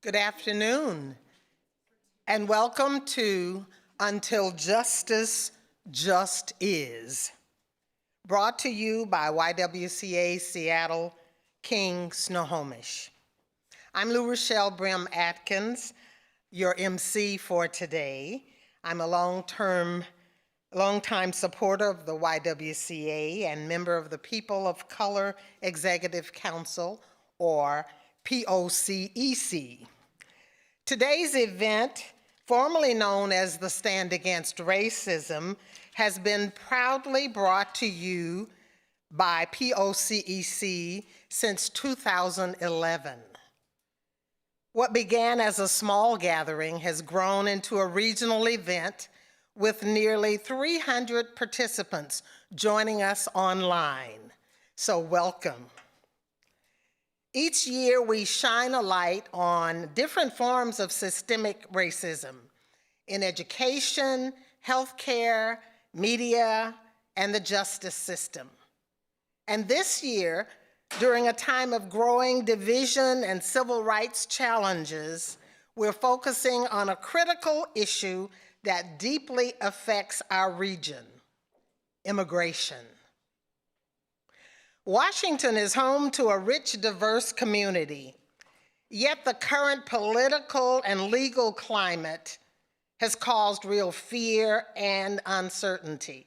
Good afternoon, and welcome to Until Justice Just Is, brought to you by YWCA Seattle, King, Snohomish. I'm Lou Rochelle Brim Atkins, your MC for today. I'm a longtime supporter of the YWCA and member of the People of Color Executive Council, or POCEC. Today's event, formerly known as the Stand Against Racism, has been proudly brought to you by POCEC since 2011. What began as a small gathering has grown into a regional event with nearly 300 participants joining us online. So welcome. Each year, we shine a light on different forms of systemic racism in education, healthcare, media, and the justice system. And this year, during a time of growing division and civil rights challenges, we're focusing on a critical issue that deeply affects our region: immigration. Washington is home to a rich, diverse community, yet the current political and legal climate has caused real fear and uncertainty.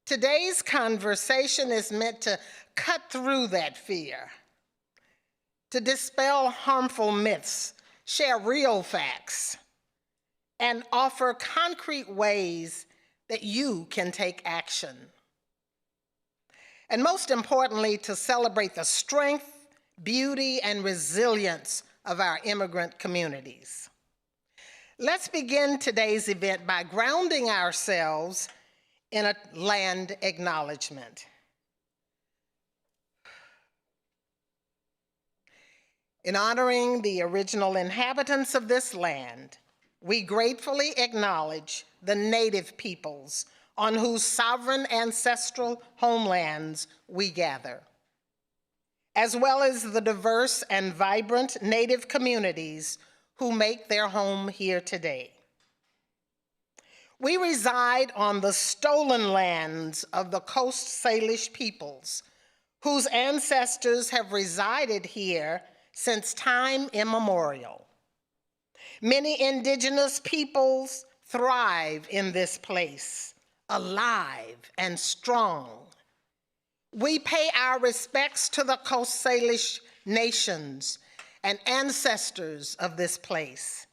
Today's conversation is meant to cut through that fear, to dispel harmful myths, share real facts, and offer concrete ways that you can take action. And most importantly, to celebrate the strength, beauty, and resilience of our immigrant communities. Let's begin today's event by grounding ourselves in a land acknowledgement. In honoring the original inhabitants of this land, we gratefully acknowledge the native peoples on whose sovereign ancestral homelands we gather, as well as the diverse and vibrant Native communities who make their home here today. We reside on the stolen lands of the Coast Salish peoples, whose ancestors have resided here since time immemorial. Many indigenous peoples thrive in this place, alive and strong. We pay our respects to the Coast Salish nations and ancestors of this place,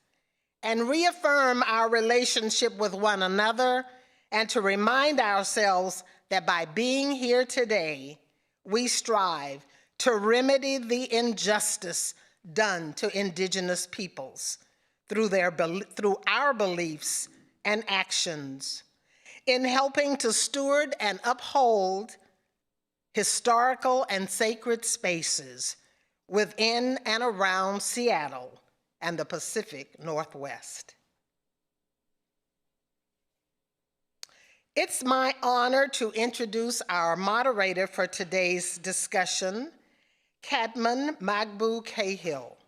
and reaffirm our relationship with one another, and to remind ourselves that by being here today, we strive to remedy the injustice done to indigenous peoples through our beliefs and actions, in helping to steward and uphold historical and sacred spaces within and around Seattle and the Pacific Northwest. It's my honor to introduce our moderator for today's discussion, Caedmon Magboo Cahill.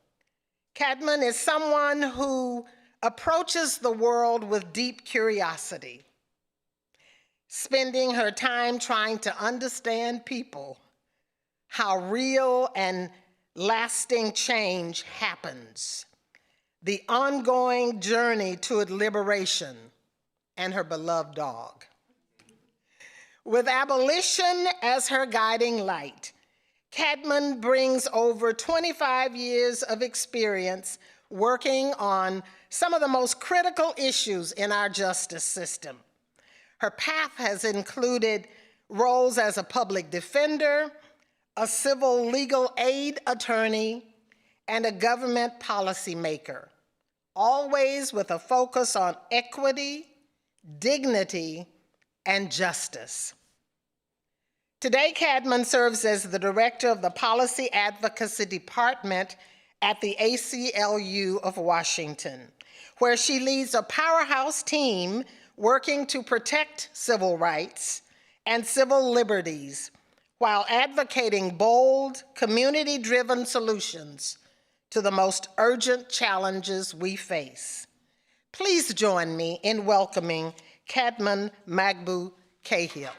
Caedmon is someone who approaches the world with deep curiosity, spending her time trying to understand people, how real and lasting change happens, the ongoing journey toward liberation, and her beloved dog. With abolition as her guiding light, Caedmon brings over 25 years of experience working on some of the most critical issues in our justice system. Her path has included roles as a public defender, a civil legal aid attorney, and a government policymaker, always with a focus on equity, dignity, and justice. Today, Caedmon serves as the director of the Policy Advocacy Department at the ACLU of Washington, where she leads a powerhouse team working to protect civil rights and civil liberties while advocating bold, community-driven solutions to the most urgent challenges we face. Please join me in welcoming Caedmon Magboo Cahill.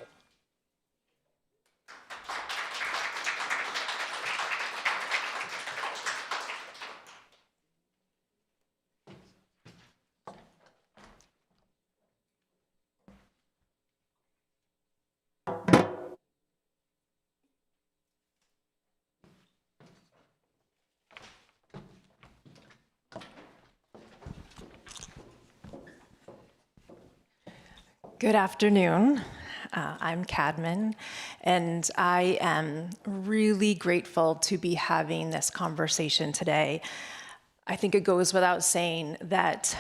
Good afternoon. I'm Caedmon, and I am really grateful to be having this conversation today. I think it goes without saying that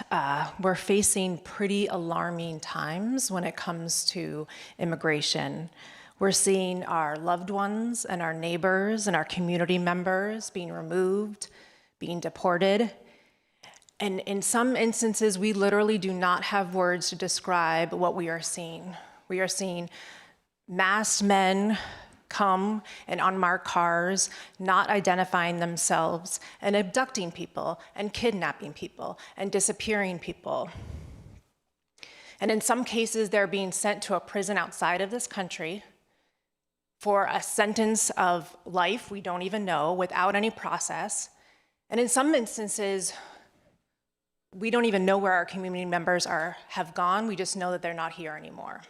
we're facing pretty alarming times when it comes to immigration. We're seeing our loved ones and our neighbors and our community members being removed, being deported. And in some instances, we literally do not have words to describe what we are seeing. We are seeing masked men come in unmarked cars, not identifying themselves, and abducting people, and kidnapping people, and disappearing people. And in some cases, they're being sent to a prison outside of this country for a sentence of life we don't even know, without any process. And in some instances, we don't even know where our community members have gone. We just know that they're not here anymore.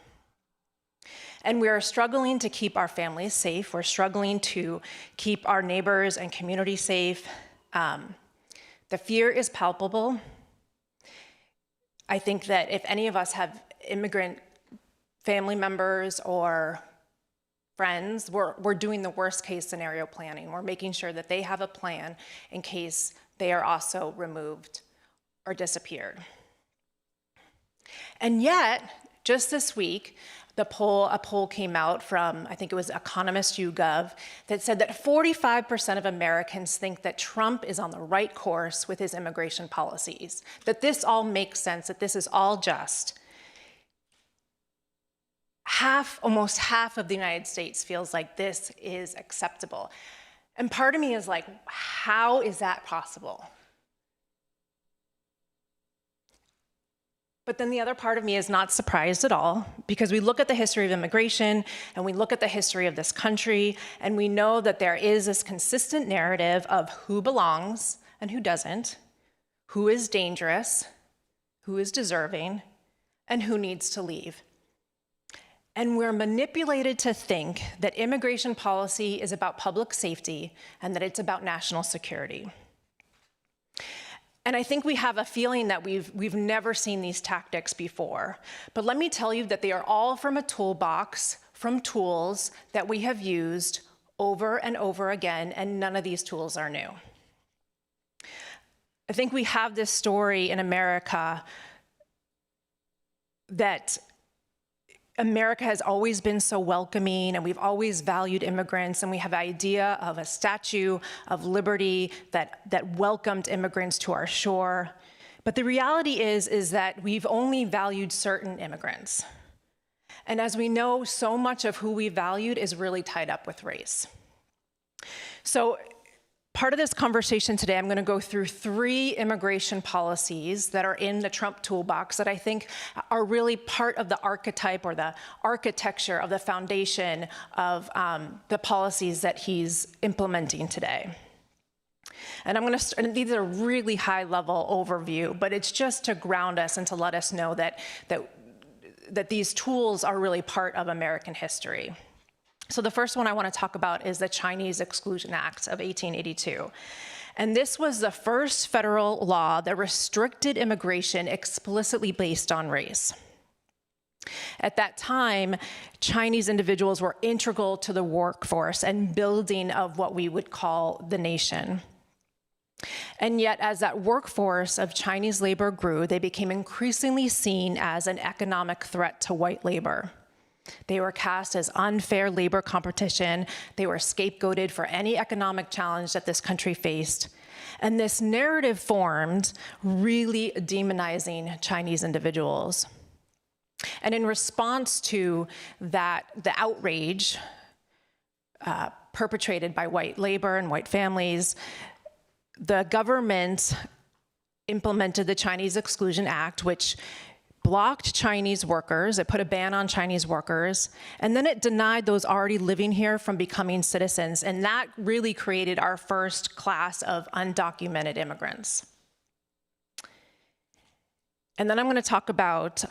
And we are struggling to keep our families safe. We're struggling to keep our neighbors and community safe. The fear is palpable. I think that if any of us have immigrant family members or friends, we're doing the worst case scenario planning. We're making sure that they have a plan in case they are also removed or disappeared. And yet, just this week, a poll came out from, I think it was Economist YouGov, that said that 45% of Americans think that Trump is on the right course with his immigration policies, that this all makes sense, that this is all just. Almost half of the United States feels like this is acceptable. And part of me is like, how is that possible? But then the other part of me is not surprised at all, because we look at the history of immigration and we look at the history of this country, and we know that there is this consistent narrative of who belongs and who doesn't, who is dangerous, who is deserving, and who needs to leave. And we're manipulated to think that immigration policy is about public safety and that it's about national security. And I think we have a feeling that we've never seen these tactics before. But let me tell you that they are all from a toolbox, from tools that we have used over and over again, and none of these tools are new. I think we have this story in America that America has always been so welcoming, and we've always valued immigrants, and we have an idea of a Statue of Liberty that welcomed immigrants to our shore. But the reality is that we've only valued certain immigrants. And as we know, so much of who we valued is really tied up with race. So part of this conversation today, I'm going to go through 3 immigration policies that are in the Trump toolbox that I think are really part of the archetype or the architecture of the foundation of the policies that he's implementing today. And and these are really high-level overview, but it's just to ground us and to let us know that these tools are really part of American history. So the first one I want to talk about is the Chinese Exclusion Act of 1882. And this was the first federal law that restricted immigration explicitly based on race. At that time, Chinese individuals were integral to the workforce and building of what we would call the nation. And yet, as that workforce of Chinese labor grew, they became increasingly seen as an economic threat to white labor. They were cast as unfair labor competition. They were scapegoated for any economic challenge that this country faced. And this narrative formed, really demonizing Chinese individuals. And in response to that, the outrage perpetrated by white labor and white families, the government implemented the Chinese Exclusion Act, which blocked Chinese workers. It put a ban on Chinese workers, and then it denied those already living here from becoming citizens, and that really created our first class of undocumented immigrants. And then I'm going to talk about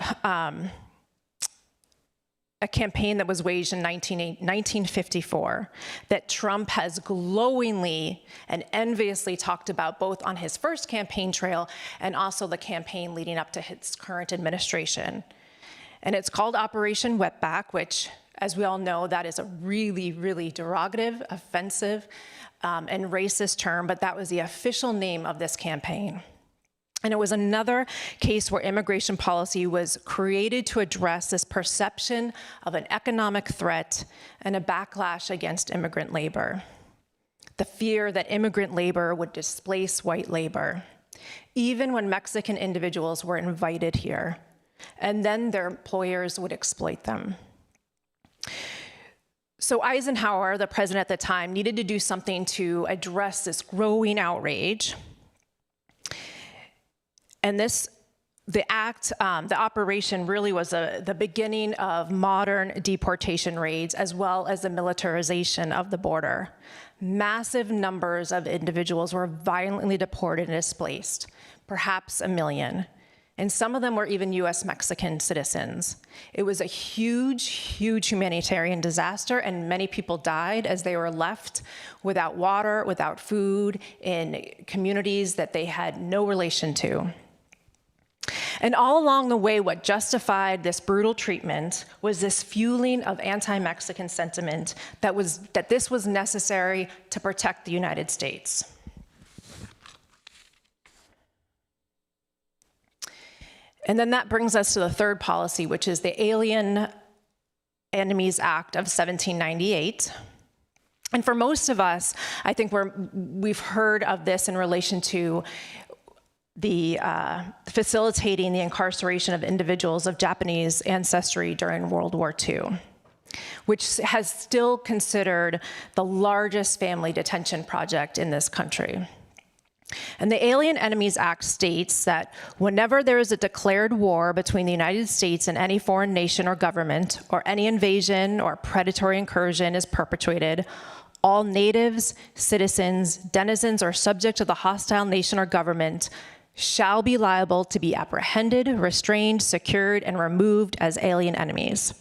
a campaign that was waged in 1954 that Trump has glowingly and enviously talked about both on his first campaign trail and also the campaign leading up to his current administration. And it's called Operation Wetback, which, as we all know, that is a really, really derogative, offensive, and racist term, but that was the official name of this campaign. And it was another case where immigration policy was created to address this perception of an economic threat and a backlash against immigrant labor. The fear that immigrant labor would displace white labor, even when Mexican individuals were invited here, and then their employers would exploit them. So Eisenhower, the president at the time, needed to do something to address this growing outrage. And the operation really was the beginning of modern deportation raids, as well as the militarization of the border. Massive numbers of individuals were violently deported and displaced, perhaps 1 million. And some of them were even US-Mexican citizens. It was a huge, huge humanitarian disaster, and many people died as they were left without water, without food, in communities that they had no relation to. And all along the way, what justified this brutal treatment was this fueling of anti-Mexican sentiment that this was necessary to protect the United States. And then that brings us to the third policy, which is the Alien Enemies Act of 1798. And for most of us, I think we've heard of this in relation to the facilitating the incarceration of individuals of Japanese ancestry during World War II, which has still considered the largest family detention project in this country. And the Alien Enemies Act states that whenever there is a declared war between the United States and any foreign nation or government, or any invasion or predatory incursion is perpetrated, all natives, citizens, denizens, or subject of the hostile nation or government shall be liable to be apprehended, restrained, secured, and removed as alien enemies.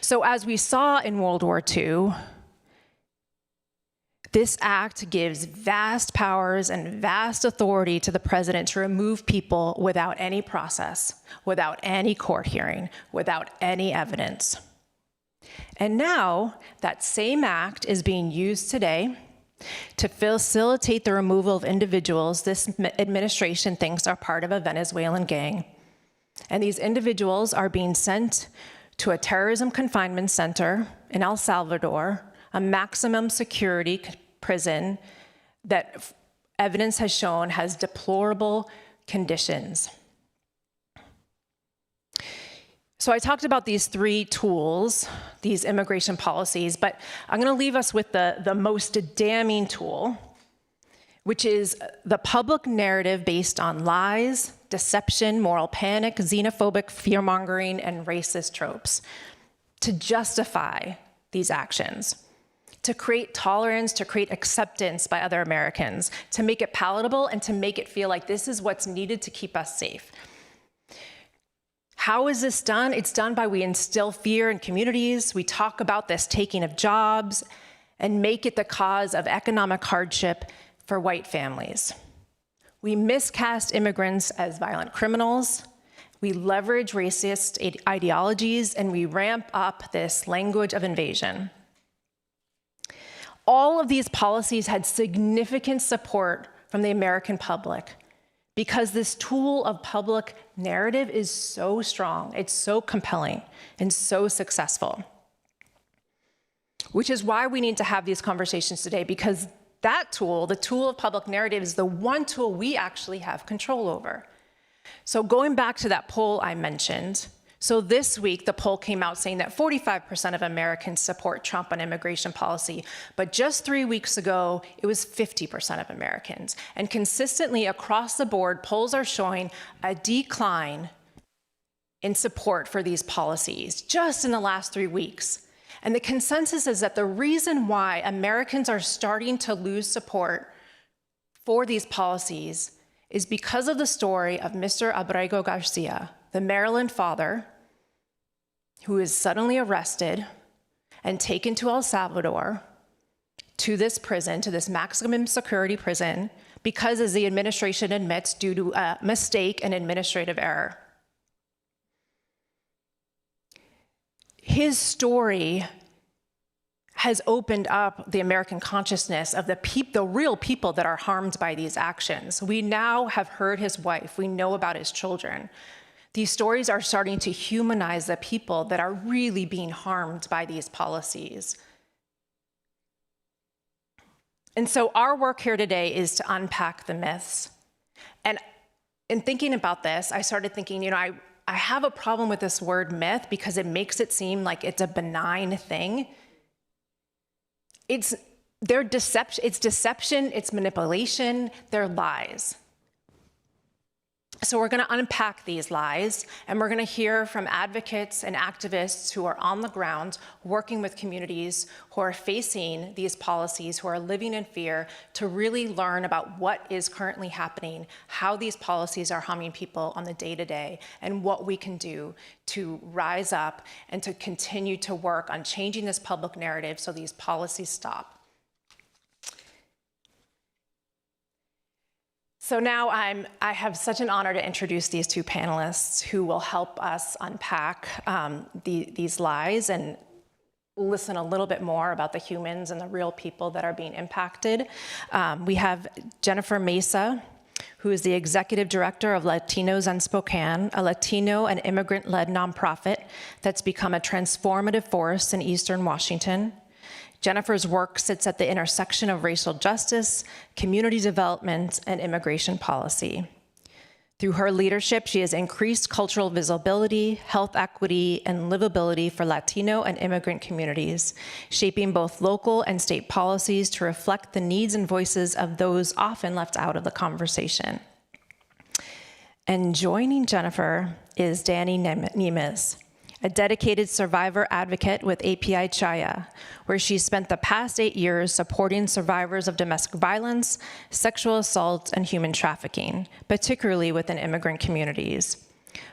So as we saw in World War II, this act gives vast powers and vast authority to the president to remove people without any process, without any court hearing, without any evidence. And now that same act is being used today to facilitate the removal of individuals this administration thinks are part of a Venezuelan gang. And these individuals are being sent to a terrorism confinement center in El Salvador, a maximum security prison that evidence has shown has deplorable conditions. So I talked about these three tools, these immigration policies, but I'm going to leave us with the most damning tool, which is the public narrative based on lies, deception, moral panic, xenophobic fear-mongering, and racist tropes to justify these actions, to create tolerance, to create acceptance by other Americans, to make it palatable and to make it feel like this is what's needed to keep us safe. How is this done? It's done by we instill fear in communities, we talk about this taking of jobs, and make it the cause of economic hardship for white families. We miscast immigrants as violent criminals, we leverage racist ideologies, and we ramp up this language of invasion. All of these policies had significant support from the American public because this tool of public narrative is so strong, it's so compelling, and so successful. Which is why we need to have these conversations today, because that tool, the tool of public narrative, is the one tool we actually have control over. So going back to that poll I mentioned, So this week, the poll came out saying that 45% of Americans support Trump on immigration policy, but just 3 weeks ago, it was 50% of Americans. And consistently across the board, polls are showing a decline in support for these policies just in the last 3 weeks. And the consensus is that the reason why Americans are starting to lose support for these policies is because of the story of Mr. Abrego Garcia, the Maryland father, who is suddenly arrested and taken to El Salvador, to this prison, to this maximum security prison, because, as the administration admits, due to a mistake and administrative error. His story has opened up the American consciousness of the real people that are harmed by these actions. We now have heard his wife. We know about his children. These stories are starting to humanize the people that are really being harmed by these policies. And so our work here today is to unpack the myths. And in thinking about this, I started thinking, I have a problem with this word myth because it makes it seem like it's a benign thing. It's deception, it's manipulation, they're lies. So we're going to unpack these lies, and we're going to hear from advocates and activists who are on the ground working with communities who are facing these policies, who are living in fear, to really learn about what is currently happening, how these policies are harming people on the day-to-day, and what we can do to rise up and to continue to work on changing this public narrative so these policies stop. So now I have such an honor to introduce these two panelists who will help us unpack these lies and listen a little bit more about the humans and the real people that are being impacted. We have Jennyfer Mesa, who is the executive director of Latinos in Spokane, a Latino and immigrant-led nonprofit that's become a transformative force in Eastern Washington. Jennyfer's work sits at the intersection of racial justice, community development, and immigration policy. Through her leadership, she has increased cultural visibility, health equity, and livability for Latino and immigrant communities, shaping both local and state policies to reflect the needs and voices of those often left out of the conversation. And joining Jennyfer is Dannie Nemes, a dedicated survivor advocate with API Chaya, where she spent the past 8 years supporting survivors of domestic violence, sexual assault, and human trafficking, particularly within immigrant communities.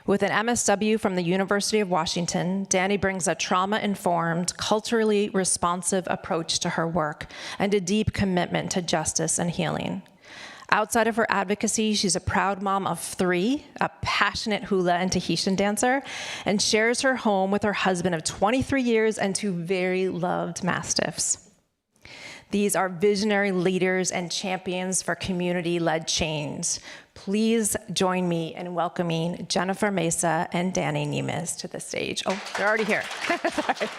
With an MSW from the University of Washington, Dannie brings a trauma-informed, culturally responsive approach to her work and a deep commitment to justice and healing. Outside of her advocacy, she's a proud mom of 3, a passionate hula and Tahitian dancer, and shares her home with her husband of 23 years and 2 very loved mastiffs. These are visionary leaders and champions for community-led change. Please join me in welcoming Jennyfer Mesa and Dannie Nemes to the stage. Oh, they're already here. Sorry.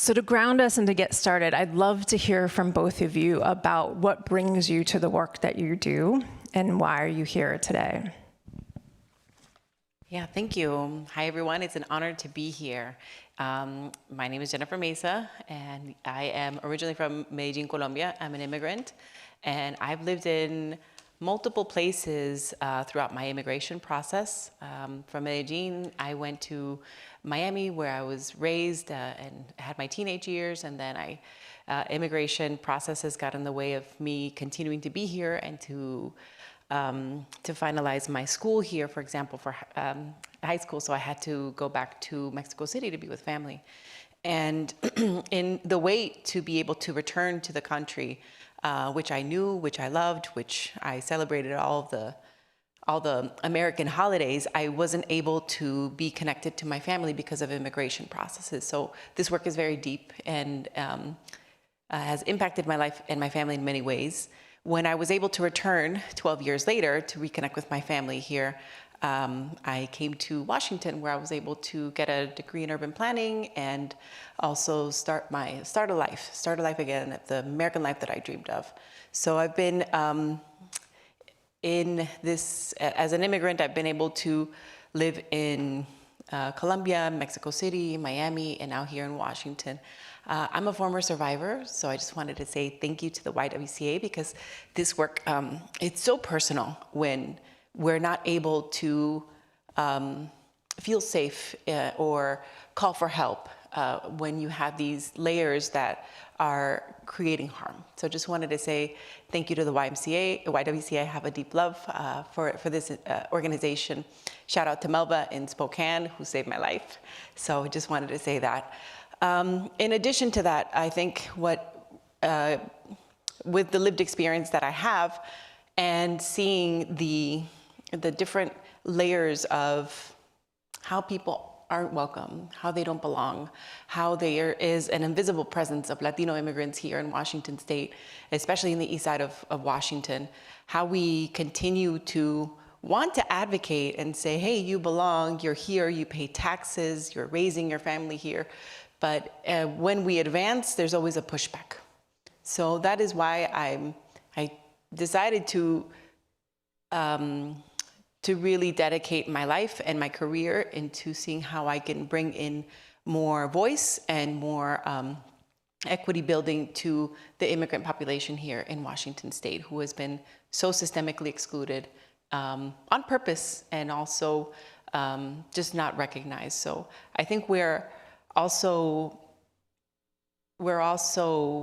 So to ground us and to get started, I'd love to hear from both of you about what brings you to the work that you do and why are you here today? Yeah, thank you. Hi, everyone. It's an honor to be here. My name is Jennyfer Mesa, and I am originally from Medellin, Colombia. I'm an immigrant, and I've lived in multiple places throughout my immigration process. From Medellin, I went to Miami, where I was raised and had my teenage years, and then immigration processes got in the way of me continuing to be here and to finalize my school here, for example, for high school. So I had to go back to Mexico City to be with family. And in the wait to be able to return to the country, which I knew, which I loved, which I celebrated all the American holidays, I wasn't able to be connected to my family because of immigration processes. So this work is very deep and has impacted my life and my family in many ways. When I was able to return 12 years later to reconnect with my family here, I came to Washington, where I was able to get a degree in urban planning and also start a life again, the American life that I dreamed of. So I've been in this, as an immigrant, I've been able to live in Colombia, Mexico City, Miami, and now here in Washington. I'm a former survivor, so I just wanted to say thank you to the YWCA, because this work, it's so personal when we're not able to feel safe or call for help when you have these layers that are creating harm. So just wanted to say thank you to the YWCA. I have a deep love for this organization. Shout out to Melba in Spokane, who saved my life. So just wanted to say that. In addition to that, I think with the lived experience that I have and seeing the different layers of how people aren't welcome, how they don't belong, how there is an invisible presence of Latino immigrants here in Washington State, especially in the east side of Washington, how we continue to want to advocate and say, hey, you belong, you're here, you pay taxes, you're raising your family here. But when we advance, there's always a pushback. So that is why I decided to really dedicate my life and my career into seeing how I can bring in more voice and more equity building to the immigrant population here in Washington State, who has been so systemically excluded on purpose and also just not recognized. So I think we're also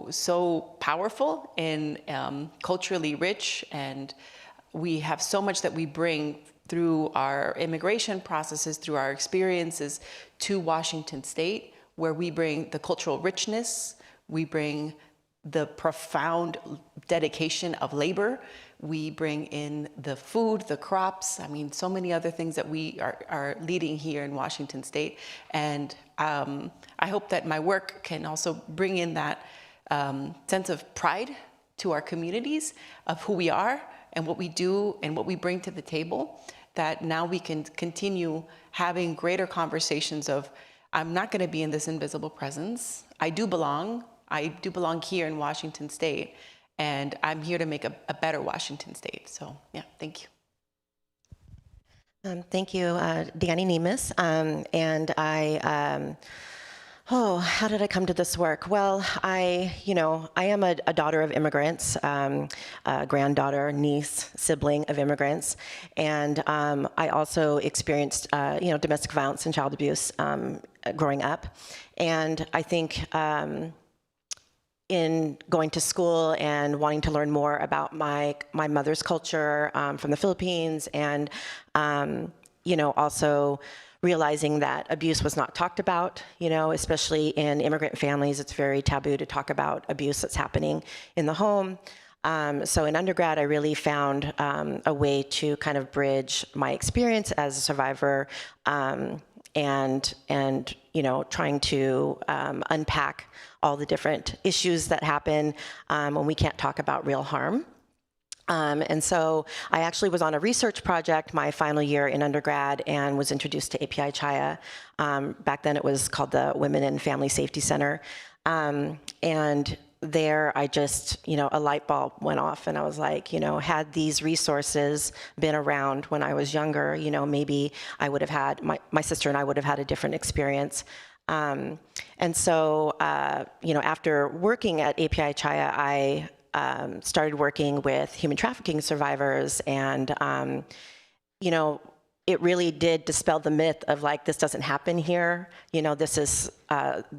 so powerful and culturally rich, and we have so much that we bring through our immigration processes, through our experiences to Washington State, where we bring the cultural richness, we bring the profound dedication of labor, we bring in the food, the crops, I mean, so many other things that we are leading here in Washington State. And I hope that my work can also bring in that sense of pride to our communities of who we are and what we do and what we bring to the table, that now we can continue having greater conversations of, I'm not gonna be in this invisible presence. I do belong here in Washington State, and I'm here to make a better Washington State. So yeah, thank you. Thank you, Dannie, Nemes. And how did I come to this work? Well, I am a daughter of immigrants, a granddaughter, niece, sibling of immigrants, and I also experienced, domestic violence and child abuse growing up. And I think in going to school and wanting to learn more about my mother's culture from the Philippines, and also realizing that abuse was not talked about, especially in immigrant families. It's very taboo to talk about abuse that's happening in the home. So in undergrad, I really found a way to kind of bridge my experience as a survivor and trying to unpack all the different issues that happen when we can't talk about real harm. And so I actually was on a research project my final year in undergrad and was introduced to API Chaya. Back then it was called the Women and Family Safety Center. And there I just, a light bulb went off, and I was like, had these resources been around when I was younger, maybe I would have had, my sister and I would have had a different experience. And so, after working at API Chaya, I started working with human trafficking survivors, and it really did dispel the myth of like, this doesn't happen here. This is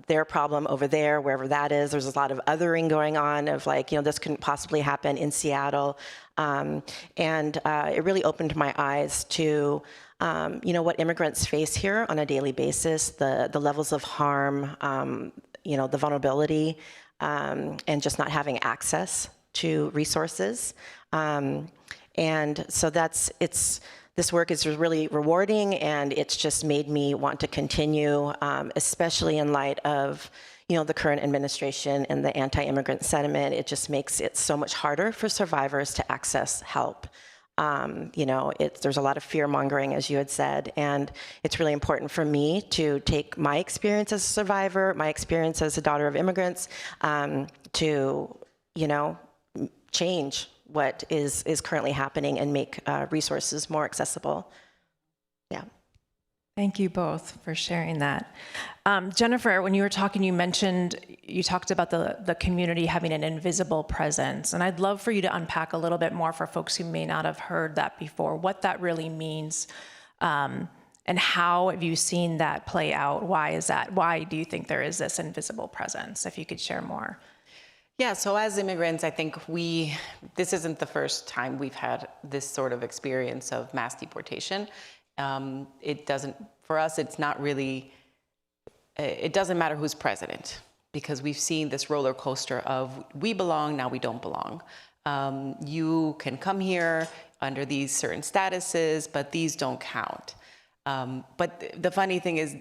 their problem over there, wherever that is. There's a lot of othering going on of like, this couldn't possibly happen in Seattle. And it really opened my eyes to, what immigrants face here on a daily basis, the levels of harm, the vulnerability, and just not having access to resources. And so this work is really rewarding, and it's just made me want to continue, especially in light of, the current administration and the anti-immigrant sentiment. It just makes it so much harder for survivors to access help. There's a lot of fear mongering, as you had said, and it's really important for me to take my experience as a survivor, my experience as a daughter of immigrants, to, change what is currently happening and make resources more accessible. Yeah. Thank you both for sharing that. Jennyfer, when you were talking, you talked about the community having an invisible presence, and I'd love for you to unpack a little bit more for folks who may not have heard that before, what that really means, and how have you seen that play out? Why is that? Why do you think there is this invisible presence? If you could share more. Yeah, so as immigrants, I think this isn't the first time we've had this sort of experience of mass deportation. For us, it's not really, it doesn't matter who's president, because we've seen this roller coaster of we belong, now we don't belong. You can come here under these certain statuses, but these don't count. But the funny thing is,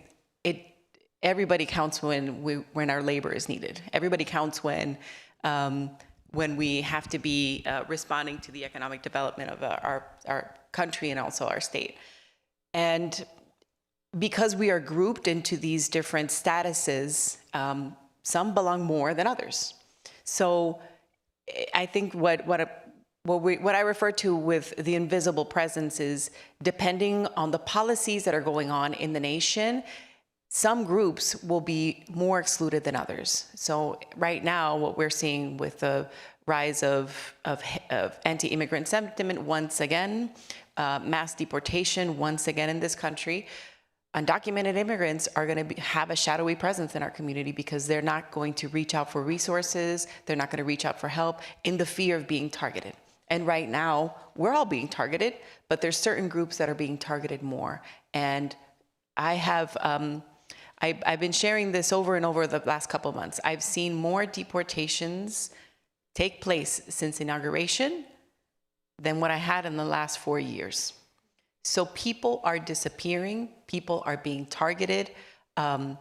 everybody counts when our labor is needed. Everybody counts when we have to be responding to the economic development of our country and also our state. And because we are grouped into these different statuses, some belong more than others. So I think what I refer to with the invisible presence is, depending on the policies that are going on in the nation, some groups will be more excluded than others. So right now, what we're seeing with the rise of anti-immigrant sentiment once again, mass deportation once again in this country, undocumented immigrants are going to have a shadowy presence in our community because they're not going to reach out for resources, they're not going to reach out for help in the fear of being targeted. And right now, we're all being targeted, but there's certain groups that are being targeted more. And I've been sharing this over and over the last couple of months. I've seen more deportations take place since inauguration than what I had in the last 4 years. So people are disappearing, people are being targeted, and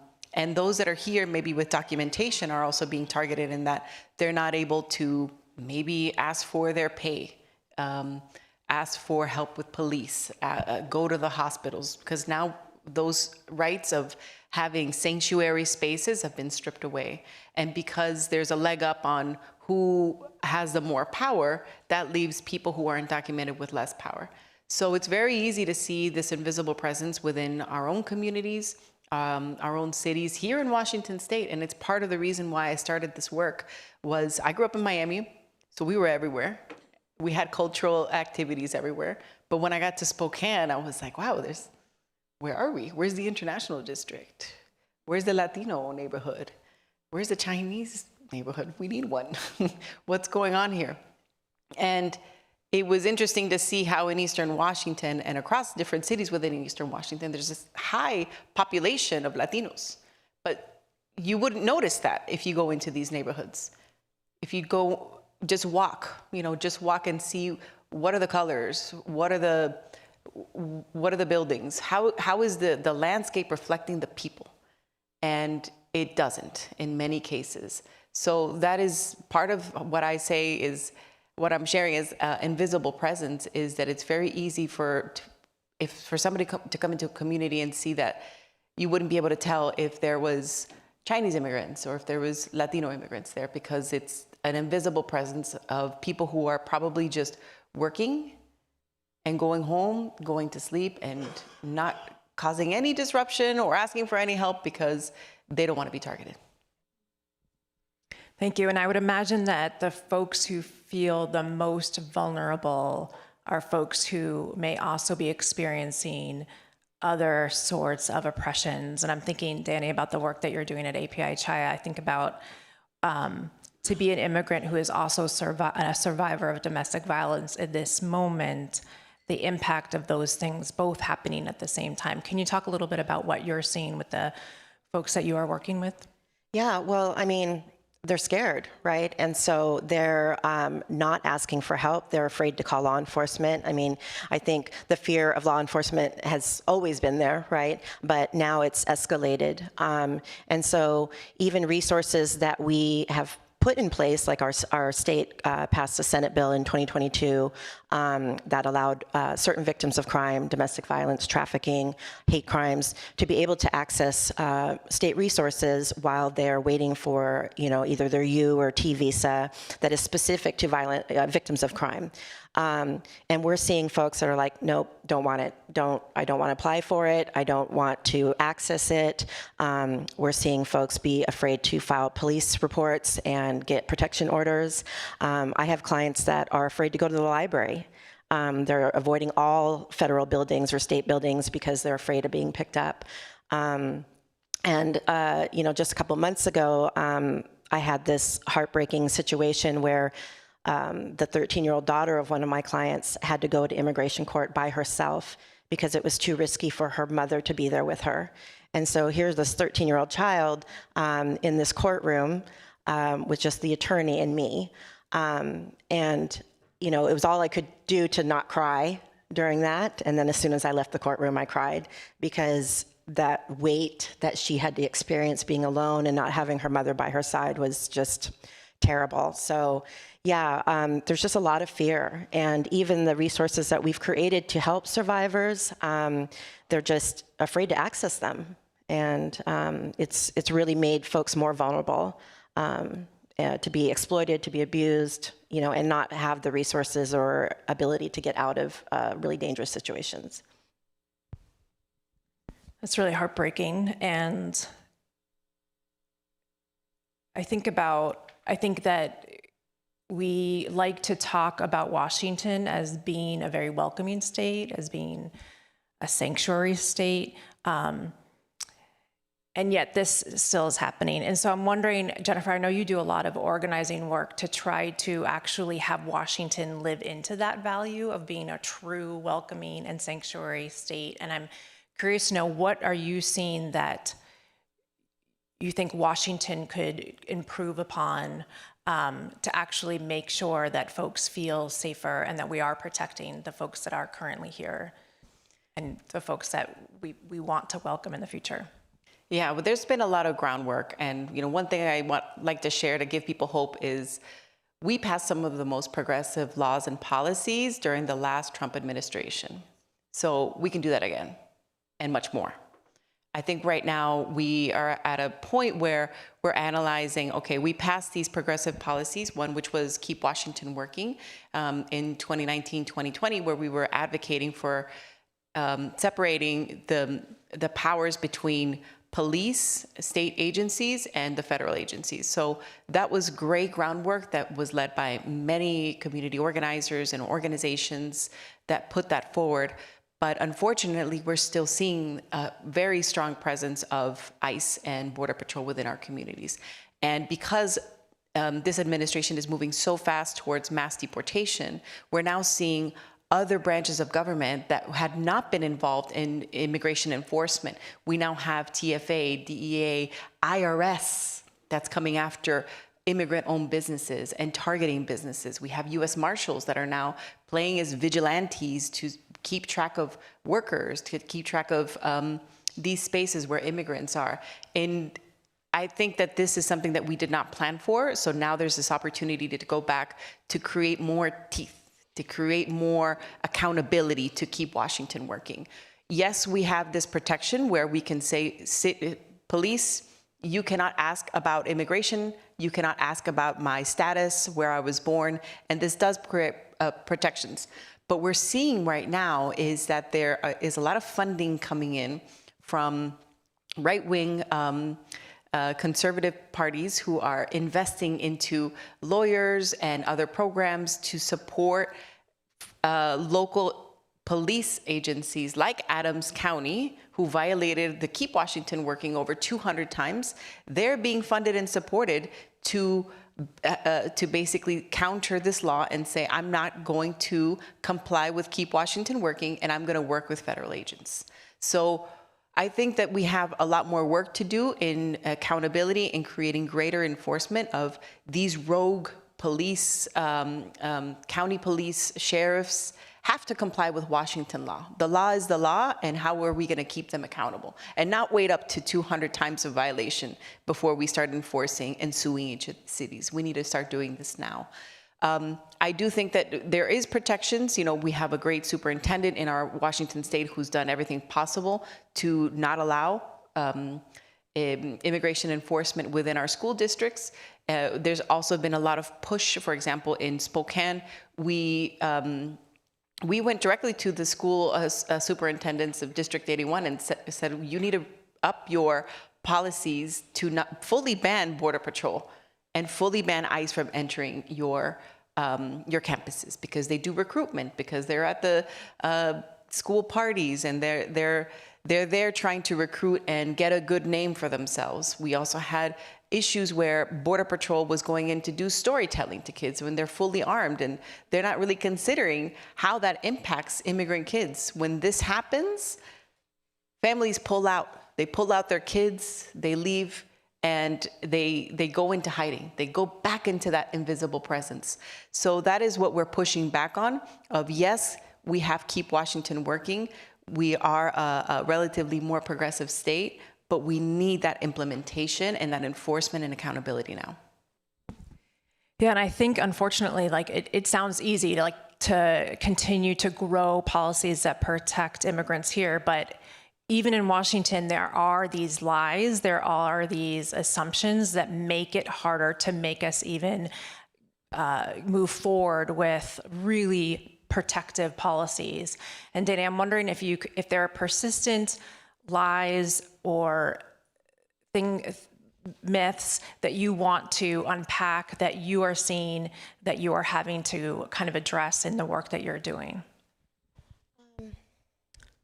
those that are here maybe with documentation are also being targeted in that they're not able to maybe ask for their pay, ask for help with police, go to the hospitals, because now those rights of having sanctuary spaces have been stripped away. And because there's a leg up on who has the more power, that leaves people who are undocumented with less power. So it's very easy to see this invisible presence within our own communities, our own cities here in Washington State. And it's part of the reason why I started this work was I grew up in Miami, so we were everywhere. We had cultural activities everywhere. But when I got to Spokane, I was like, wow, where are we? Where's the international district? Where's the Latino neighborhood? Where's the Chinese neighborhood? We need one. What's going on here? And it was interesting to see how in Eastern Washington and across different cities within Eastern Washington, there's this high population of Latinos. But you wouldn't notice that if you go into these neighborhoods. If you go, just walk and see what are the colors, what are the buildings, how is the landscape reflecting the people? And it doesn't in many cases. So that is part of what I say is, what I'm sharing is invisible presence, is that it's very easy for somebody to come into a community and see that you wouldn't be able to tell if there was Chinese immigrants or if there was Latino immigrants there, because it's an invisible presence of people who are probably just working and going home, going to sleep, and not causing any disruption or asking for any help because they don't want to be targeted. Thank you. And I would imagine that the folks who feel the most vulnerable are folks who may also be experiencing other sorts of oppressions. And I'm thinking, Dannie, about the work that you're doing at API Chaya. I think about to be an immigrant who is also a survivor of domestic violence in this moment, the impact of those things both happening at the same time. Can you talk a little bit about what you're seeing with the folks that you are working with? Yeah, well, I mean, they're scared, right? And so they're not asking for help. They're afraid to call law enforcement. I mean, I think the fear of law enforcement has always been there, right? But now it's escalated. And so even resources that we have put in place, like our state passed a Senate bill in 2022 that allowed certain victims of crime, domestic violence, trafficking, hate crimes, to be able to access state resources while they're waiting for, either their U or T visa that is specific to violent victims of crime. And we're seeing folks that are like, nope, don't want it. I don't want to apply for it. I don't want to access it. We're seeing folks be afraid to file police reports and get protection orders. I have clients that are afraid to go to the library. They're avoiding all federal buildings or state buildings because they're afraid of being picked up. Just a couple months ago, I had this heartbreaking situation where the 13-year-old daughter of one of my clients had to go to immigration court by herself because it was too risky for her mother to be there with her. And so here's this 13-year-old child in this courtroom with just the attorney and me. It was all I could do to not cry during that. And then as soon as I left the courtroom, I cried because that weight that she had to experience being alone and not having her mother by her side was just terrible. So yeah, there's just a lot of fear. And even the resources that we've created to help survivors, they're just afraid to access them. And it's really made folks more vulnerable to be exploited, to be abused, and not have the resources or ability to get out of really dangerous situations. That's really heartbreaking. And I think that we like to talk about Washington as being a very welcoming state, as being a sanctuary state. And yet this still is happening. And so I'm wondering, Jennyfer, I know you do a lot of organizing work to try to actually have Washington live into that value of being a true welcoming and sanctuary state. And I'm curious to know, what are you seeing that you think Washington could improve upon to actually make sure that folks feel safer and that we are protecting the folks that are currently here and the folks that we want to welcome in the future? Yeah, well, there's been a lot of groundwork. And one thing I like to share to give people hope is we passed some of the most progressive laws and policies during the last Trump administration. So we can do that again and much more. I think right now we are at a point where we're analyzing, okay, we passed these progressive policies, one which was Keep Washington Working in 2019, 2020, where we were advocating for separating the powers between police, state agencies, and the federal agencies. So that was great groundwork that was led by many community organizers and organizations that put that forward. But unfortunately, we're still seeing a very strong presence of ICE and Border Patrol within our communities. And because this administration is moving so fast towards mass deportation, we're now seeing other branches of government that had not been involved in immigration enforcement. We now have TFA, DEA, IRS that's coming after immigrant-owned businesses and targeting businesses. We have U.S. Marshals that are now playing as vigilantes to keep track of workers, to keep track of these spaces where immigrants are. And I think that this is something that we did not plan for. So now there's this opportunity to go back to create more teeth, to create more accountability to keep Washington working. Yes, we have this protection where we can say, police, you cannot ask about immigration, you cannot ask about my status, where I was born, and this does create protections. But we're seeing right now is that there is a lot of funding coming in from right-wing conservative parties who are investing into lawyers and other programs to support local police agencies like Adams County, who violated the Keep Washington Working over 200 times. They're being funded and supported to basically counter this law and say, I'm not going to comply with Keep Washington Working, and I'm going to work with federal agents. So I think that we have a lot more work to do in accountability and creating greater enforcement of these rogue police, county police, sheriffs, have to comply with Washington law. The law is the law, and how are we going to keep them accountable? And not wait up to 200 times of violation before we start enforcing and suing each of the cities. We need to start doing this now. I do think that there is protections. You know, we have a great superintendent in our Washington state who's done everything possible to not allow immigration enforcement within our school districts. There's also been a lot of push. For example, in Spokane, we went directly to the school superintendents of District 81 and said, you need to up your policies to not fully ban Border Patrol and fully ban ICE from entering your campuses, because they do recruitment, because they're at the school parties, and they're there trying to recruit and get a good name for themselves. We also had issues where Border Patrol was going in to do storytelling to kids when they're fully armed, and they're not really considering how that impacts immigrant kids. When this happens, families pull out. They pull out their kids, they leave, and they go into hiding. They go back into that invisible presence. So that is what we're pushing back on, of yes, we have Keep Washington Working. We are a relatively more progressive state, but we need that implementation and that enforcement and accountability now. Yeah, and I think, unfortunately, like it sounds easy to continue to grow policies that protect immigrants here, but even in Washington, there are these lies, there are these assumptions that make it harder to make us even move forward with really protective policies. And Dannie, I'm wondering if there are persistent lies or myths that you want to unpack, that you are seeing, that you are having to kind of address in the work that you're doing.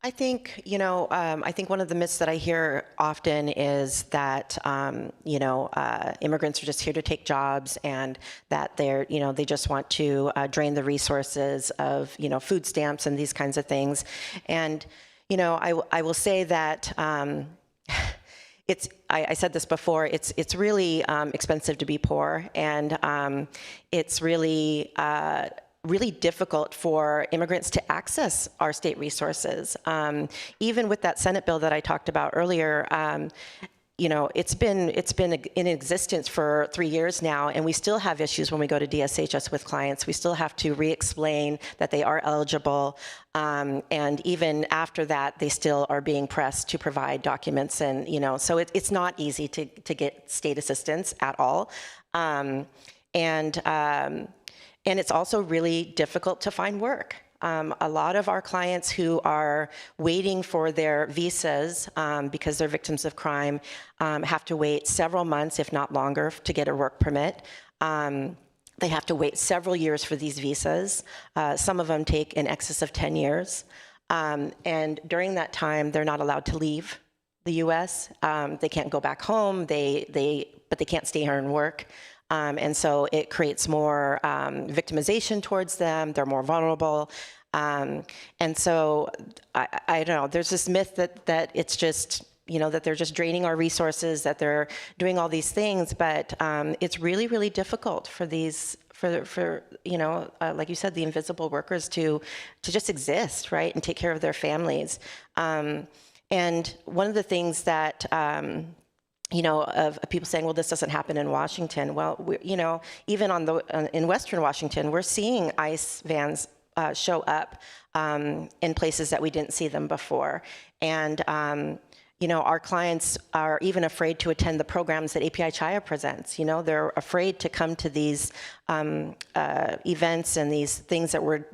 I think, I think one of the myths that I hear often is that, immigrants are just here to take jobs, and that they just want to drain the resources of, food stamps and these kinds of things. And, I will say that I said this before, it's really expensive to be poor, and it's really difficult for immigrants to access our state resources. Even with that Senate bill that I talked about earlier, it's been in existence for 3 years now, and we still have issues when we go to DSHS with clients. We still have to re-explain that they are eligible, and even after that, they still are being pressed to provide documents, and so it's not easy to get state assistance at all, and it's also really difficult to find work. A lot of our clients who are waiting for their visas because they're victims of crime have to wait several months, if not longer, to get a work permit. They have to wait several years for these visas. Some of them take in excess of 10 years. And during that time, they're not allowed to leave the US. They can't go back home, but they can't stay here and work. And so it creates more victimization towards them. They're more vulnerable. And so I don't know, there's this myth that it's just, that they're just draining our resources, that they're doing all these things, but it's really, really difficult for these, like you said, the invisible workers to just exist, right, and take care of their families. And one of the things that, of people saying, well, this doesn't happen in Washington. Well, even in Western Washington, we're seeing ICE vans show up in places that we didn't see them before. And, our clients are even afraid to attend the programs that API Chaya presents. They're afraid to come to these events and these things that we're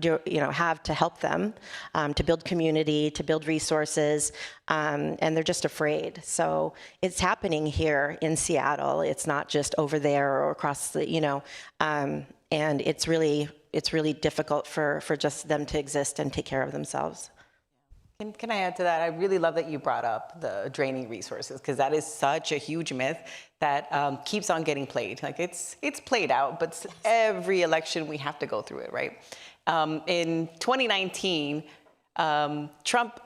have to help them, to build community, to build resources, and they're just afraid. So it's happening here in Seattle. It's not just over there or across the, and it's really difficult for just them to exist and take care of themselves. Can I add to that? I really love that you brought up the draining resources, because that is such a huge myth that keeps on getting played. Like it's played out, but every election we have to go through it, right? In 2019, Trump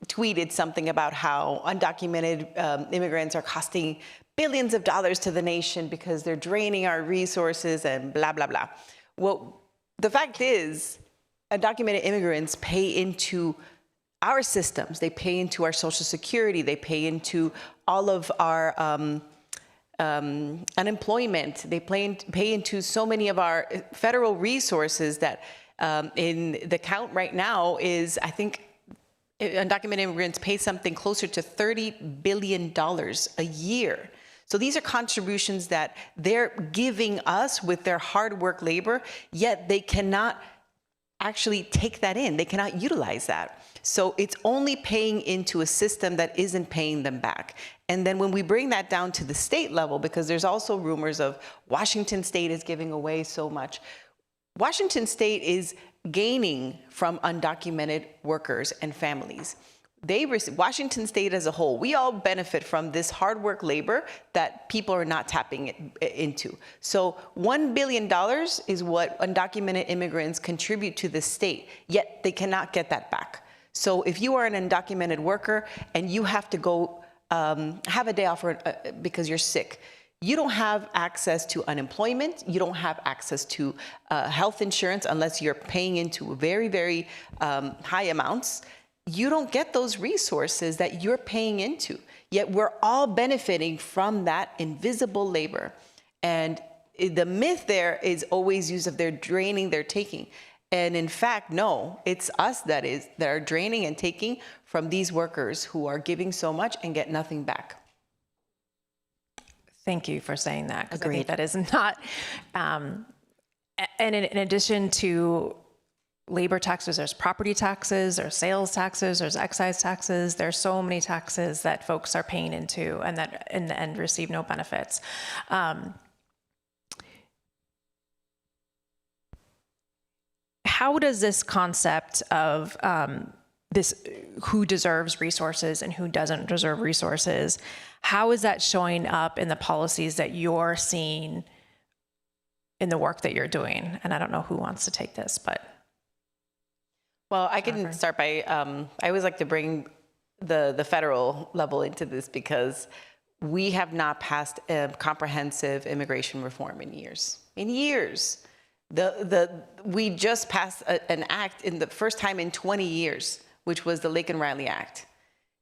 tweeted something about how undocumented immigrants are costing billions of dollars to the nation because they're draining our resources and blah, blah, blah. Well, the fact is, undocumented immigrants pay into our systems. They pay into our Social Security. They pay into all of our unemployment. They pay into so many of our federal resources that in the count right now is, I think, undocumented immigrants pay something closer to $30 billion a year. So these are contributions that they're giving us with their hard work labor, yet they cannot actually take that in. They cannot utilize that. So it's only paying into a system that isn't paying them back. And then when we bring that down to the state level, because there's also rumors of Washington State is giving away so much. Washington State is gaining from undocumented workers and families. Washington State as a whole, we all benefit from this hard work labor that people are not tapping into. So $1 billion is what undocumented immigrants contribute to the state, yet they cannot get that back. So if you are an undocumented worker and you have to go have a day off because you're sick, you don't have access to unemployment. You don't have access to health insurance unless you're paying into very, very high amounts. You don't get those resources that you're paying into. Yet we're all benefiting from that invisible labor. And the myth there is always used of they're draining, they're taking. And in fact, no, it's us that are draining and taking from these workers who are giving so much and get nothing back. Thank you for saying that, because I think that is not, and in addition to labor taxes, there's property taxes, there's sales taxes, there's excise taxes. There's so many taxes that folks are paying into and that in the end receive no benefits. How does this concept of this who deserves resources and who doesn't deserve resources, how is that showing up in the policies that you're seeing in the work that you're doing? And I don't know who wants to take this, but. Well, I can start by, I always like to bring the federal level into this because we have not passed a comprehensive immigration reform in years. In years. We just passed an act in the first time in 20 years, which was the Lake and Riley Act.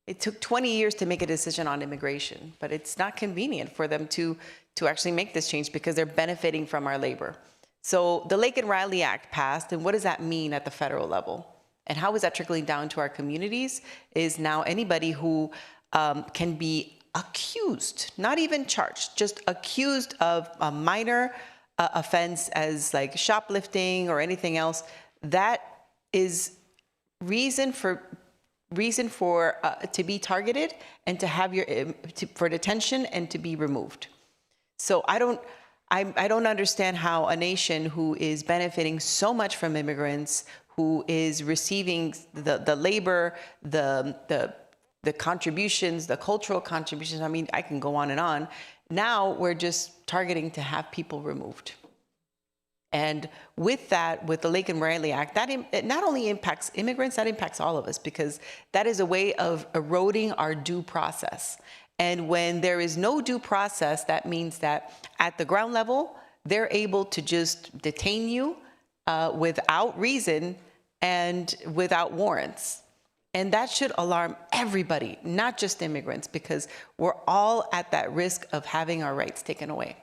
It took 20 years to make a decision on immigration, but it's not convenient for them to actually make this change because they're benefiting from our labor. So the Lake and Riley Act passed, and what does that mean at the federal level? And how is that trickling down to our communities is now anybody who can be accused, not even charged, just accused of a minor offense as like shoplifting or anything else, that is reason for to be targeted and to have for detention and to be removed. So I don't understand how a nation who is benefiting so much from immigrants, who is receiving the labor, the contributions, the cultural contributions, I mean, I can go on and on. Now we're just targeting to have people removed. And with that, with the Lake and Riley Act, it not only impacts immigrants, that impacts all of us, because that is a way of eroding our due process. And when there is no due process, that means that at the ground level, they're able to just detain you without reason and without warrants. And that should alarm everybody, not just immigrants, because we're all at that risk of having our rights taken away.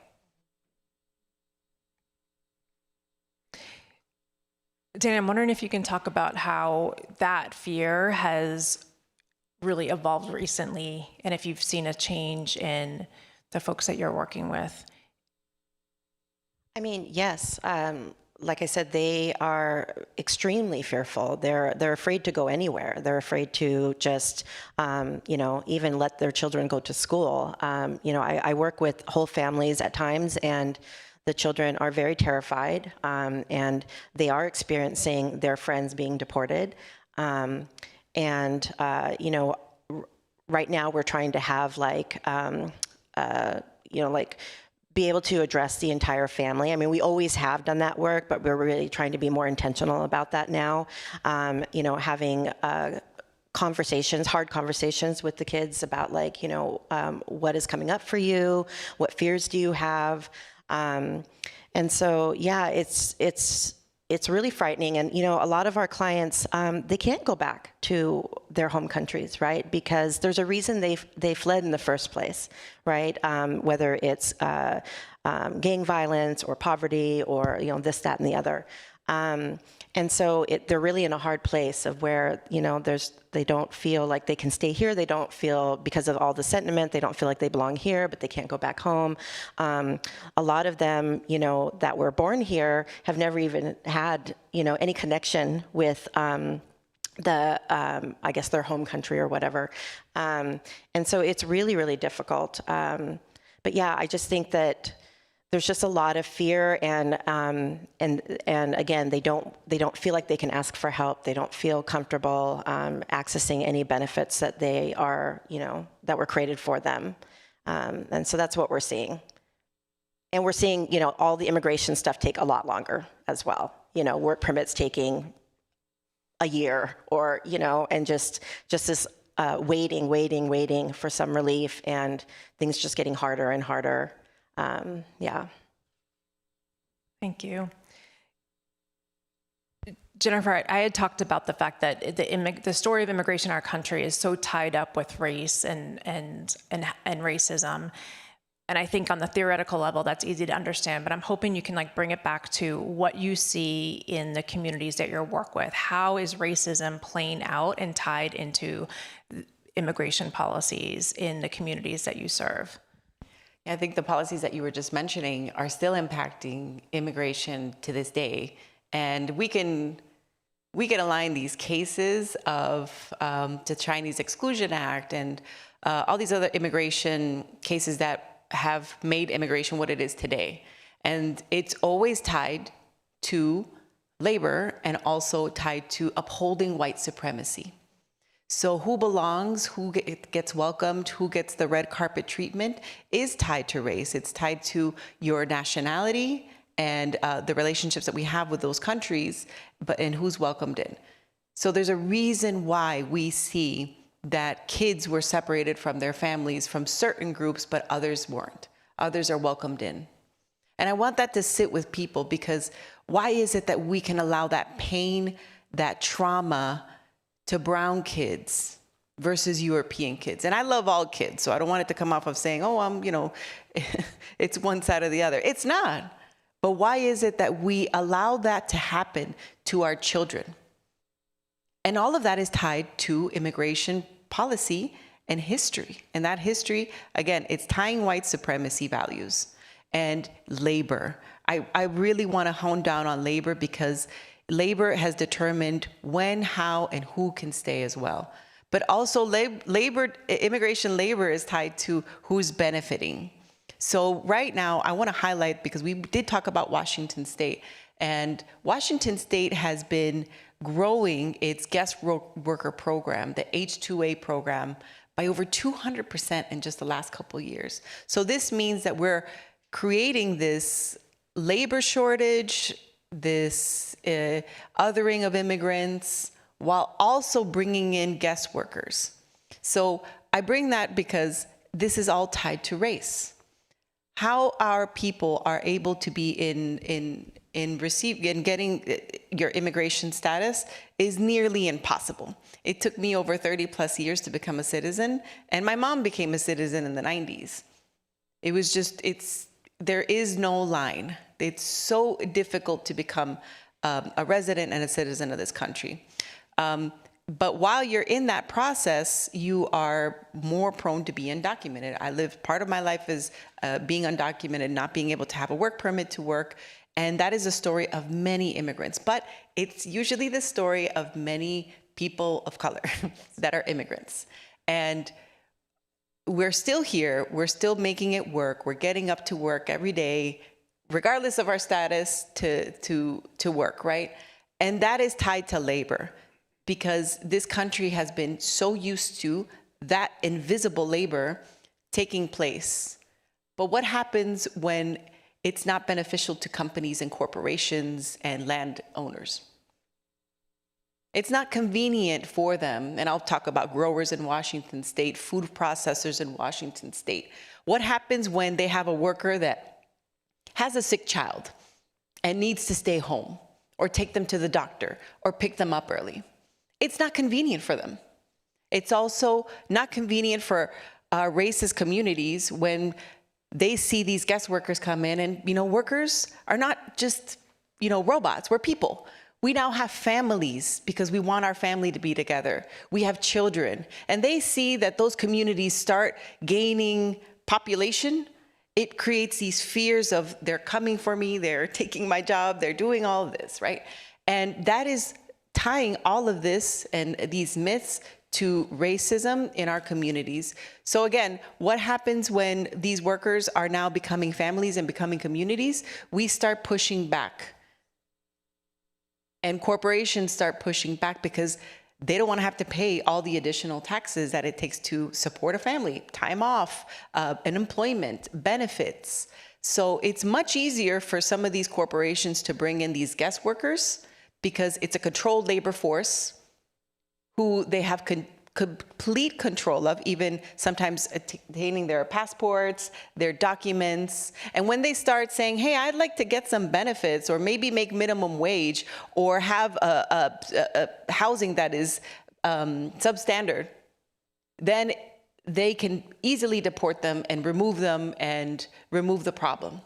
Dannie, I'm wondering if you can talk about how that fear has really evolved recently, and if you've seen a change in the folks that you're working with. I mean, yes. Like I said, they are extremely fearful. They're afraid to go anywhere. They're afraid to just, even let their children go to school. I work with whole families at times, and the children are very terrified, and they are experiencing their friends being deported. Right now we're trying to have be able to address the entire family. I mean, we always have done that work, but we're really trying to be more intentional about that now. Having hard conversations with the kids about what is coming up for you, what fears do you have? And so, yeah, it's it's really frightening. And, a lot of our clients, they can't go back to their home countries, right? Because there's a reason they fled in the first place, right? Whether it's gang violence or poverty or, this, that, and the other. And so they're really in a hard place of where, they don't feel like they can stay here. They don't feel, because of all the sentiment, they don't feel like they belong here, but they can't go back home. A lot of them, that were born here have never even had, any connection with I guess their home country or whatever. And so it's really, really difficult. But yeah, I just think that there's just a lot of fear, and again, they don't feel like they can ask for help. They don't feel comfortable accessing any benefits that they are, that were created for them. And so that's what we're seeing. And we're seeing, all the immigration stuff take a lot longer as well. Work permits taking a year, or and just this waiting for some relief, and things just getting harder and harder. Yeah. Thank you. Jennyfer, I had talked about the fact that the story of immigration in our country is so tied up with race and racism. And I think on the theoretical level, that's easy to understand, but I'm hoping you can bring it back to what you see in the communities that you work with. How is racism playing out and tied into immigration policies in the communities that you serve? I think the policies that you were just mentioning are still impacting immigration to this day. And we can align these cases of the Chinese Exclusion Act and all these other immigration cases that have made immigration what it is today. And it's always tied to labor and also tied to upholding white supremacy. So who belongs, who gets welcomed, who gets the red carpet treatment is tied to race. It's tied to your nationality and the relationships that we have with those countries, and who's welcomed in. So there's a reason why we see that kids were separated from their families from certain groups, but others weren't. Others are welcomed in. And I want that to sit with people, because why is it that we can allow that pain, that trauma, to brown kids versus European kids? And I love all kids, so I don't want it to come off of saying, oh, it's one side or the other. It's not. But why is it that we allow that to happen to our children? And all of that is tied to immigration policy and history. And that history, again, it's tying white supremacy values and labor. I really want to hone down on labor, because labor has determined when, how, and who can stay as well. But also immigration labor is tied to who's benefiting. So right now, I want to highlight, because we did talk about Washington State, and Washington State has been growing its guest worker program, the H-2A program, by over 200% in just the last couple of years. So this means that we're creating this labor shortage, this othering of immigrants, while also bringing in guest workers. So I bring that because this is all tied to race. How our people are able to be in getting your immigration status is nearly impossible. It took me over 30 plus years to become a citizen, and my mom became a citizen in the 90s. It was just, there is no line. It's so difficult to become a resident and a citizen of this country. But while you're in that process, you are more prone to be undocumented. Part of my life is being undocumented, not being able to have a work permit to work. And that is a story of many immigrants. But it's usually the story of many people of color that are immigrants. And we're still here. We're still making it work. We're getting up to work every day, regardless of our status, to work, right? And that is tied to labor, because this country has been so used to that invisible labor taking place. But what happens when it's not beneficial to companies and corporations and landowners? It's not convenient for them, and I'll talk about growers in Washington State, food processors in Washington State. What happens when they have a worker that has a sick child and needs to stay home? or take them to the doctor or pick them up early. It's not convenient for them. It's also not convenient for racist communities when they see these guest workers come in, and workers are not just robots. We're people. We now have families because we want our family to be together. We have children, and they see that those communities start gaining population. It creates these fears of they're coming for me, they're taking my job, they're doing all of this, right? And that is tying all of this and these myths to racism in our communities. So again, what happens when these workers are now becoming families and becoming communities? We start pushing back. And corporations start pushing back because they don't want to have to pay all the additional taxes that it takes to support a family, time off, unemployment, benefits. So it's much easier for some of these corporations to bring in these guest workers because it's a controlled labor force who they have complete control of, even sometimes obtaining their passports, their documents. And when they start saying, hey, I'd like to get some benefits or maybe make minimum wage or have a housing that is substandard, then they can easily deport them and remove the problem.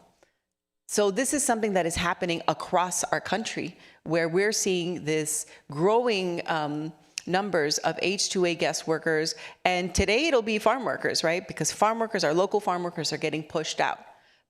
So this is something that is happening across our country, where we're seeing this growing numbers of H-2A guest workers. And today it'll be farm workers, right? Because farm workers, our local farm workers, are getting pushed out.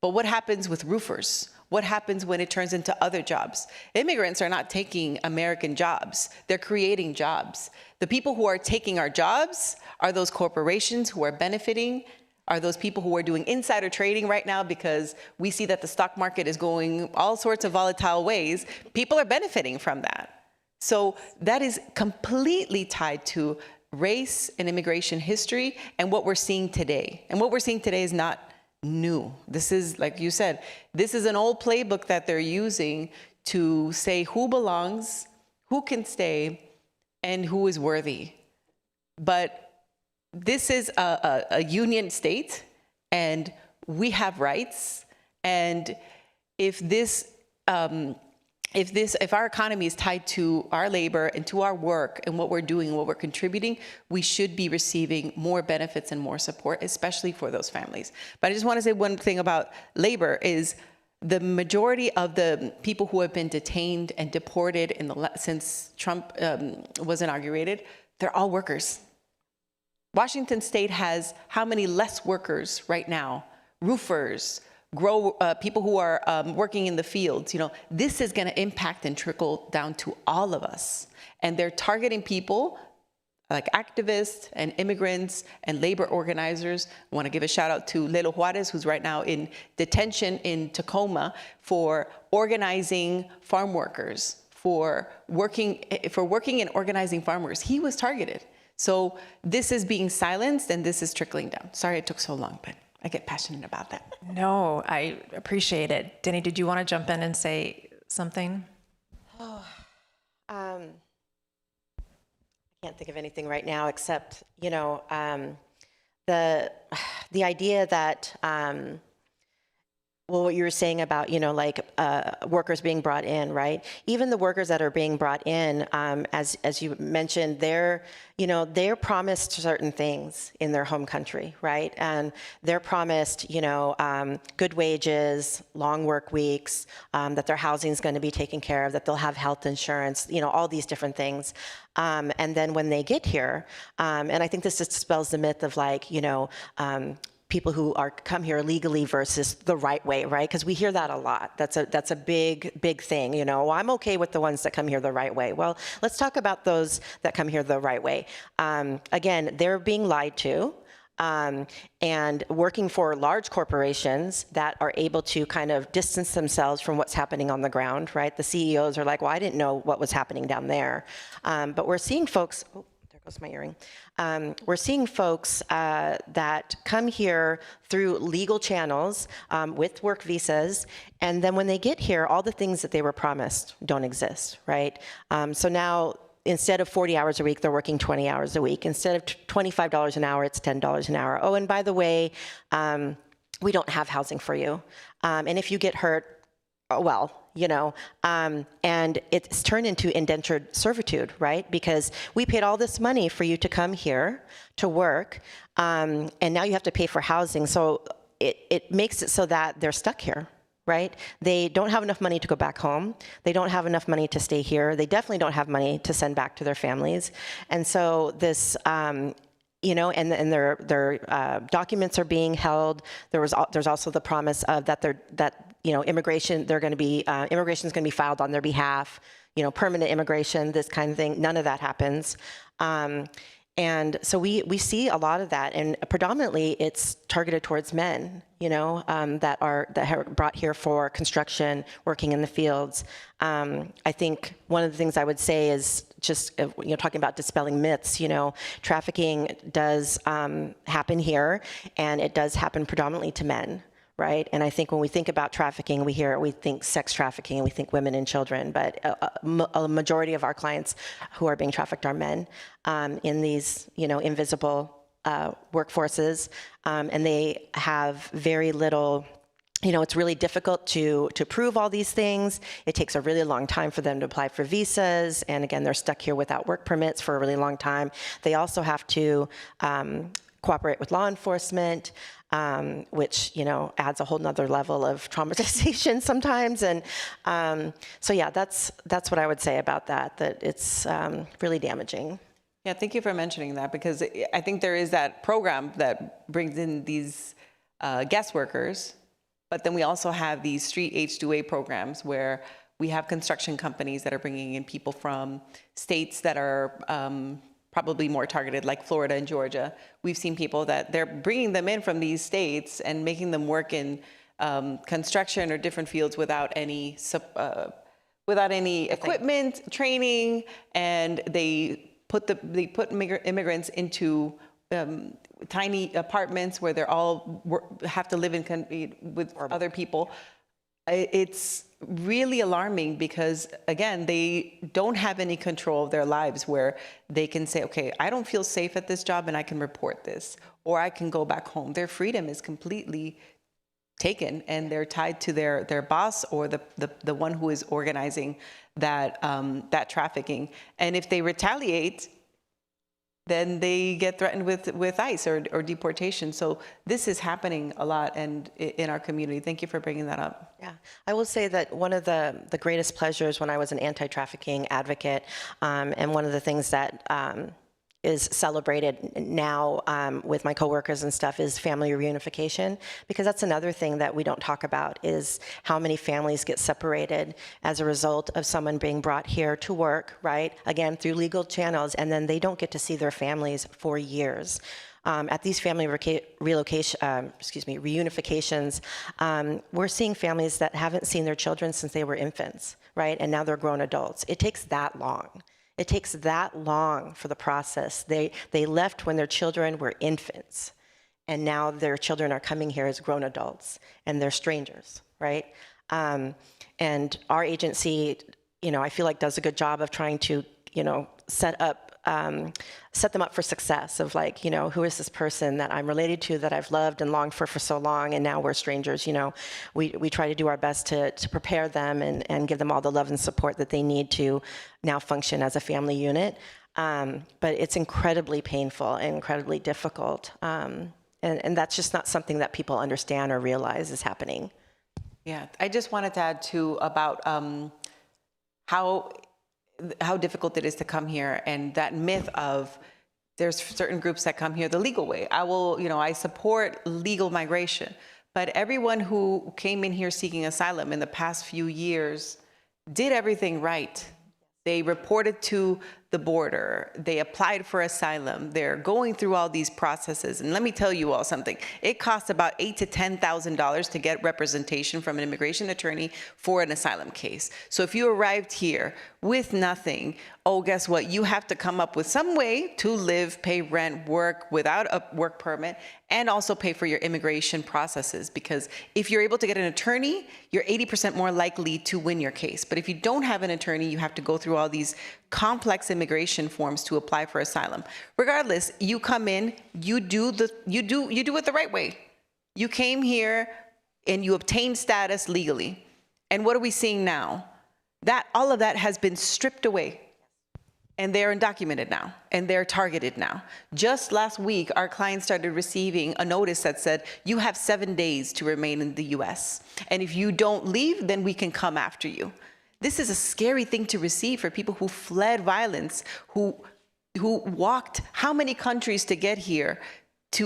But what happens with roofers? What happens when it turns into other jobs? Immigrants are not taking American jobs. They're creating jobs. The people who are taking our jobs are those corporations who are benefiting, are those people who are doing insider trading right now because we see that the stock market is going all sorts of volatile ways. People are benefiting from that. So that is completely tied to race and immigration history and what we're seeing today. And what we're seeing today is not new. This is, like you said, this is an old playbook that they're using to say who belongs, who can stay, and who is worthy. But this is a union state, and we have rights. And if our economy is tied to our labor and to our work and what we're doing and what we're contributing, we should be receiving more benefits and more support, especially for those families. But I just want to say one thing about labor is the majority of the people who have been detained and deported since Trump was inaugurated, they're all workers. Washington State has how many less workers right now? Roofers, people who are working in the fields. This is going to impact and trickle down to all of us. And they're targeting people like activists and immigrants and labor organizers. I want to give a shout out to Lelo Juarez, who's right now in detention in Tacoma for organizing farm workers, for working and organizing farm workers. He was targeted. So this is being silenced and this is trickling down. Sorry it took so long, but I get passionate about that. No, I appreciate it. Dannie, did you want to jump in and say something? I can't think of anything right now except, the idea that, what you were saying about, workers being brought in, right? Even the workers that are being brought in, as you mentioned, they're promised certain things in their home country, right? And they're promised, good wages, long work weeks, that their housing is going to be taken care of, that they'll have health insurance, all these different things. And then when they get here, and I think this dispels the myth of people who come here legally versus the right way, right? Because we hear that a lot. That's a big thing. I'm okay with the ones that come here the right way. Well, let's talk about those that come here the right way. Again, they're being lied to, and working for large corporations that are able to kind of distance themselves from what's happening on the ground, right? The CEOs are like, well, I didn't know what was happening down there. But we're seeing folks, there goes my earring. We're seeing folks that come here through legal channels with work visas, and then when they get here, all the things that they were promised don't exist, right? So now, instead of 40 hours a week, they're working 20 hours a week. Instead of $25 an hour, it's $10 an hour. Oh, and by the way, we don't have housing for you. And if you get hurt, well, and it's turned into indentured servitude, right? Because we paid all this money for you to come here to work, and now you have to pay for housing. So it makes it so that they're stuck here, right? They don't have enough money to go back home. They don't have enough money to stay here. They definitely don't have money to send back to their families. And so this, and their documents are being held. There's also the promise of that immigration, immigration is going to be filed on their behalf, permanent immigration, this kind of thing. None of that happens. And so we see a lot of that, and predominantly it's targeted towards men, that are brought here for construction, working in the fields. I think one of the things I would say is just, talking about dispelling myths, trafficking does happen here, and it does happen predominantly to men. Right, and I think when we think about trafficking, we think sex trafficking, and we think women and children. But a majority of our clients who are being trafficked are men in these, invisible workforces, and they have very little. It's really difficult to prove all these things. It takes a really long time for them to apply for visas, and again, they're stuck here without work permits for a really long time. They also have to cooperate with law enforcement. Which adds a whole nother level of traumatization sometimes, and so yeah, that's what I would say about that. That it's really damaging. Yeah, thank you for mentioning that, because I think there is that program that brings in these guest workers, but then we also have these street H-2A programs where we have construction companies that are bringing in people from states that are probably more targeted, like Florida and Georgia. We've seen people that they're bringing them in from these states and making them work in construction or different fields without any equipment, training, and they put immigrants into tiny apartments where they're all have to live with other people. It's really alarming because, again, they don't have any control of their lives where they can say, okay, I don't feel safe at this job and I can report this, or I can go back home. Their freedom is completely taken, and they're tied to their boss or the one who is organizing that trafficking. And if they retaliate, then they get threatened with ICE or deportation. So this is happening a lot and in our community. Thank you for bringing that up. Yeah, I will say that one of the greatest pleasures when I was an anti-trafficking advocate, and one of the things that is celebrated now with my coworkers and stuff is family reunification, because that's another thing that we don't talk about, is how many families get separated as a result of someone being brought here to work, right? Again, through legal channels, and then they don't get to see their families for years. At these family reunifications, we're seeing families that haven't seen their children since they were infants, right? And now they're grown adults. It takes that long. It takes that long for the process. They left when their children were infants, and now their children are coming here as grown adults, and they're strangers, right? And our agency, I feel like does a good job of trying to, set them up for success of like, who is this person that I'm related to, that I've loved and longed for so long, and now we're strangers. We try to do our best to prepare them and give them all the love and support that they need to now function as a family unit. But it's incredibly painful and incredibly difficult. And that's just not something that people understand or realize is happening. Yeah, I just wanted to add too about how difficult it is to come here, and that myth of there's certain groups that come here the legal way. I support legal migration, but everyone who came in here seeking asylum in the past few years did everything right. They reported to the border. They applied for asylum. They're going through all these processes. And let me tell you all something. It costs about $8,000 to $10,000 to get representation from an immigration attorney for an asylum case. So if you arrived here with nothing, guess what? You have to come up with some way to live, pay rent, work without a work permit, and also pay for your immigration processes. Because if you're able to get an attorney, you're 80% more likely to win your case. But if you don't have an attorney, you have to go through all these complex immigration forms to apply for asylum. Regardless, you come in, you do it the right way. You came here and you obtained status legally. And what are we seeing now? That all of that has been stripped away. And they're undocumented now, and they're targeted now. Just last week, our clients started receiving a notice that said, you have 7 days to remain in the US. And if you don't leave, then we can come after you. This is a scary thing to receive for people who fled violence, who walked how many countries to get here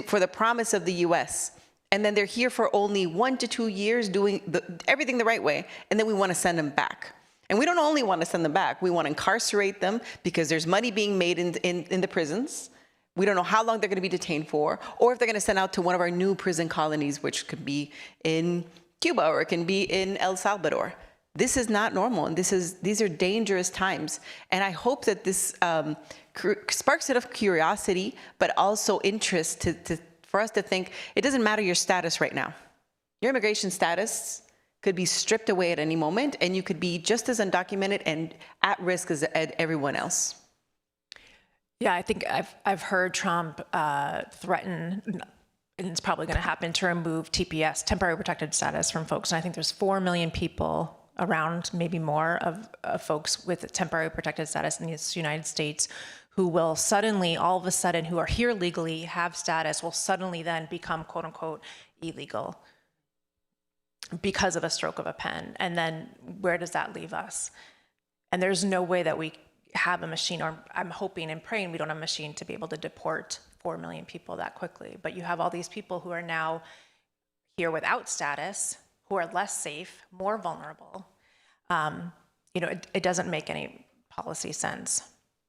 for the promise of the US. And then they're here for only 1 to 2 years doing everything the right way, and then we want to send them back. And we don't only want to send them back, we want to incarcerate them because there's money being made in the prisons. We don't know how long they're going to be detained for, or if they're going to send out to one of our new prison colonies, which could be in Cuba or it can be in El Salvador. This is not normal, and these are dangerous times. And I hope that this sparks a bit of curiosity, but also interest for us to think it doesn't matter your status right now. Your immigration status could be stripped away at any moment, and you could be just as undocumented and at risk as everyone else. Yeah, I think I've heard Trump threaten, and it's probably going to happen, to remove TPS, temporary protected status, from folks. And I think there's 4 million people, around maybe more, of folks with temporary protected status in the United States who will suddenly, all of a sudden, who are here legally, have status, will suddenly then become, quote unquote, illegal because of a stroke of a pen. And then where does that leave us? And there's no way that we have a machine, or I'm hoping and praying we don't have a machine to be able to deport 4 million people that quickly. But you have all these people who are now here without status, who are less safe, more vulnerable. It doesn't make any policy sense.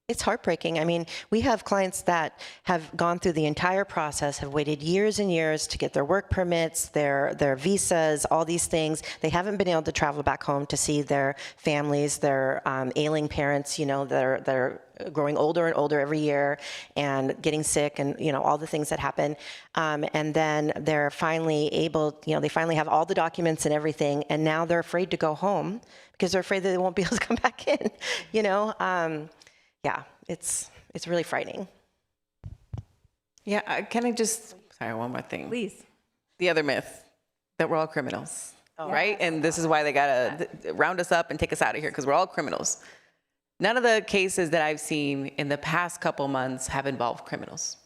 It's heartbreaking. I mean, we have clients that have gone through the entire process, have waited years and years to get their work permits, their visas, all these things. They haven't been able to travel back home to see their families, their ailing parents, they're growing older and older every year and getting sick, and all the things that happen. And then they're finally able, they finally have all the documents and everything, and now they're afraid to go home because they're afraid that they won't be able to come back in, Yeah, it's really frightening. Yeah, can I just, sorry, one more thing. Please. The other myth, that we're all criminals, right? And this is why they gotta round us up and take us out of here, because we're all criminals. None of the cases that I've seen in the past couple months have involved criminals.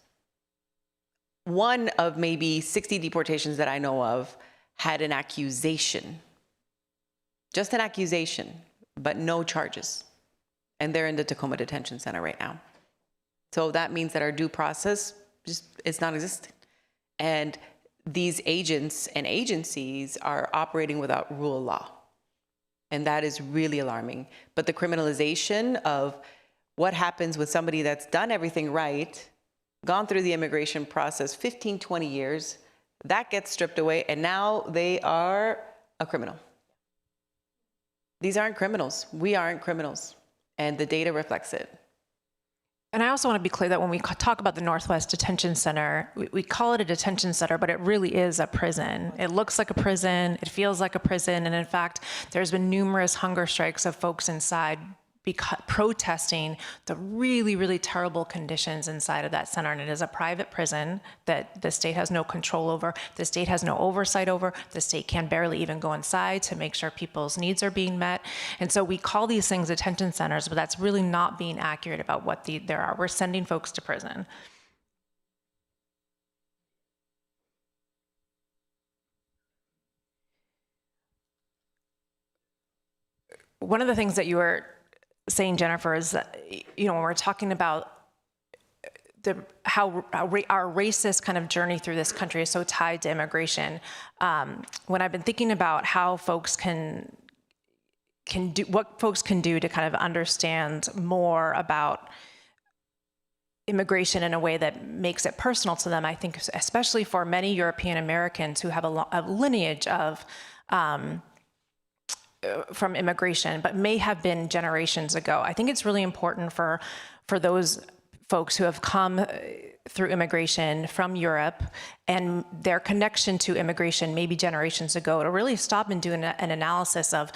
One of maybe 60 deportations that I know of had an accusation, just an accusation, but no charges. And they're in the Tacoma Detention Center right now. So that means that our due process just is non-existent. And these agents and agencies are operating without rule of law. And that is really alarming. But the criminalization of what happens with somebody that's done everything right, gone through the immigration process 15, 20 years, that gets stripped away, and now they are a criminal. These aren't criminals. We aren't criminals. And the data reflects it. And I also want to be clear that when we talk about the Northwest Detention Center, we call it a detention center, but it really is a prison. It looks like a prison, it feels like a prison, and in fact, there's been numerous hunger strikes of folks inside protesting the really, really terrible conditions inside of that center. And it is a private prison that the state has no control over, the state has no oversight over, the state can barely even go inside to make sure people's needs are being met. And so we call these things detention centers, but that's really not being accurate about what there are. We're sending folks to prison. One of the things that you were saying, Jennyfer, is that, when we're talking about how our racist kind of journey through this country is so tied to immigration, when I've been thinking about how folks can do, what folks can do to kind of understand more about immigration in a way that makes it personal to them, I think especially for many European Americans who have a lineage of from immigration, but may have been generations ago. I think it's really important for those folks who have come through immigration from Europe and their connection to immigration maybe generations ago to really stop and do an analysis of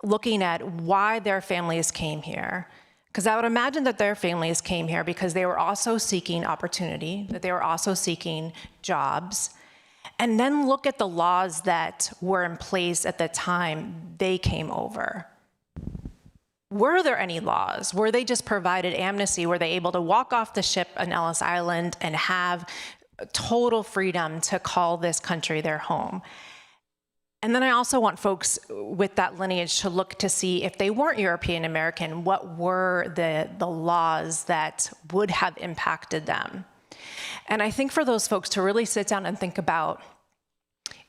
looking at why their families came here. Because I would imagine that their families came here because they were also seeking opportunity, that they were also seeking jobs. And then look at the laws that were in place at the time they came over. Were there any laws? Were they just provided amnesty? Were they able to walk off the ship on Ellis Island and have total freedom to call this country their home? And then I also want folks with that lineage to look to see if they weren't European American, what were the laws that would have impacted them? And I think for those folks to really sit down and think about,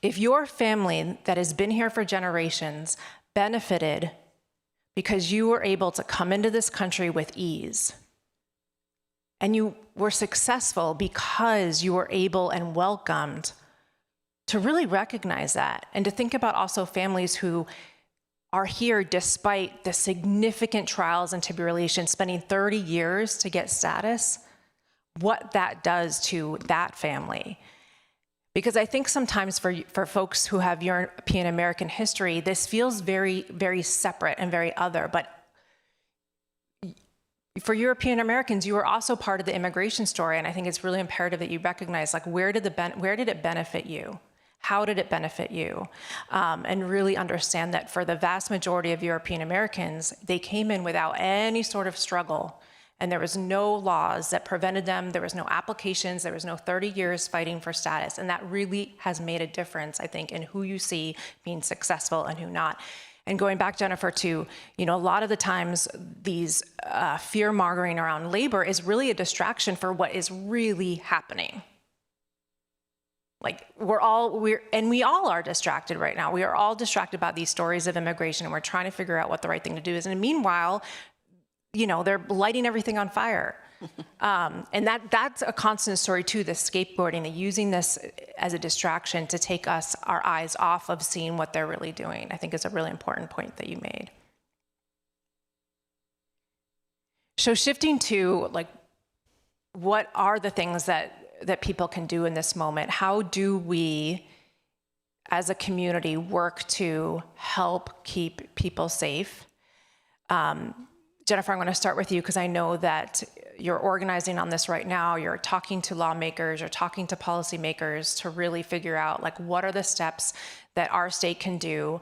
if your family that has been here for generations benefited because you were able to come into this country with ease, and you were successful because you were able and welcomed, to really recognize that, and to think about also families who are here despite the significant trials and tribulations, spending 30 years to get status, what that does to that family. Because I think sometimes for folks who have European American history, this feels very, very separate and very other. But for European Americans, you are also part of the immigration story, and I think it's really imperative that you recognize, like, where did it benefit you? How did it benefit you? And really understand that for the vast majority of European Americans, they came in without any sort of struggle, and there was no laws that prevented them, there was no applications, there was no 30 years fighting for status, and that really has made a difference, I think, in who you see being successful and who not. And going back, Jennyfer, to, a lot of the times these fear-mongering around labor is really a distraction for what is really happening. Like, we all are distracted right now. We are all distracted about these stories of immigration, and we're trying to figure out what the right thing to do is. And meanwhile, they're lighting everything on fire. And that's a constant story too, the scapegoating, the using this as a distraction to take our eyes off of seeing what they're really doing, I think is a really important point that you made. So shifting to, like, what are the things that people can do in this moment? How do we, as a community, work to help keep people safe? Jennyfer, I'm going to start with you because I know that you're organizing on this right now. You're talking to lawmakers, you're talking to policymakers to really figure out, like, what are the steps that our state can do.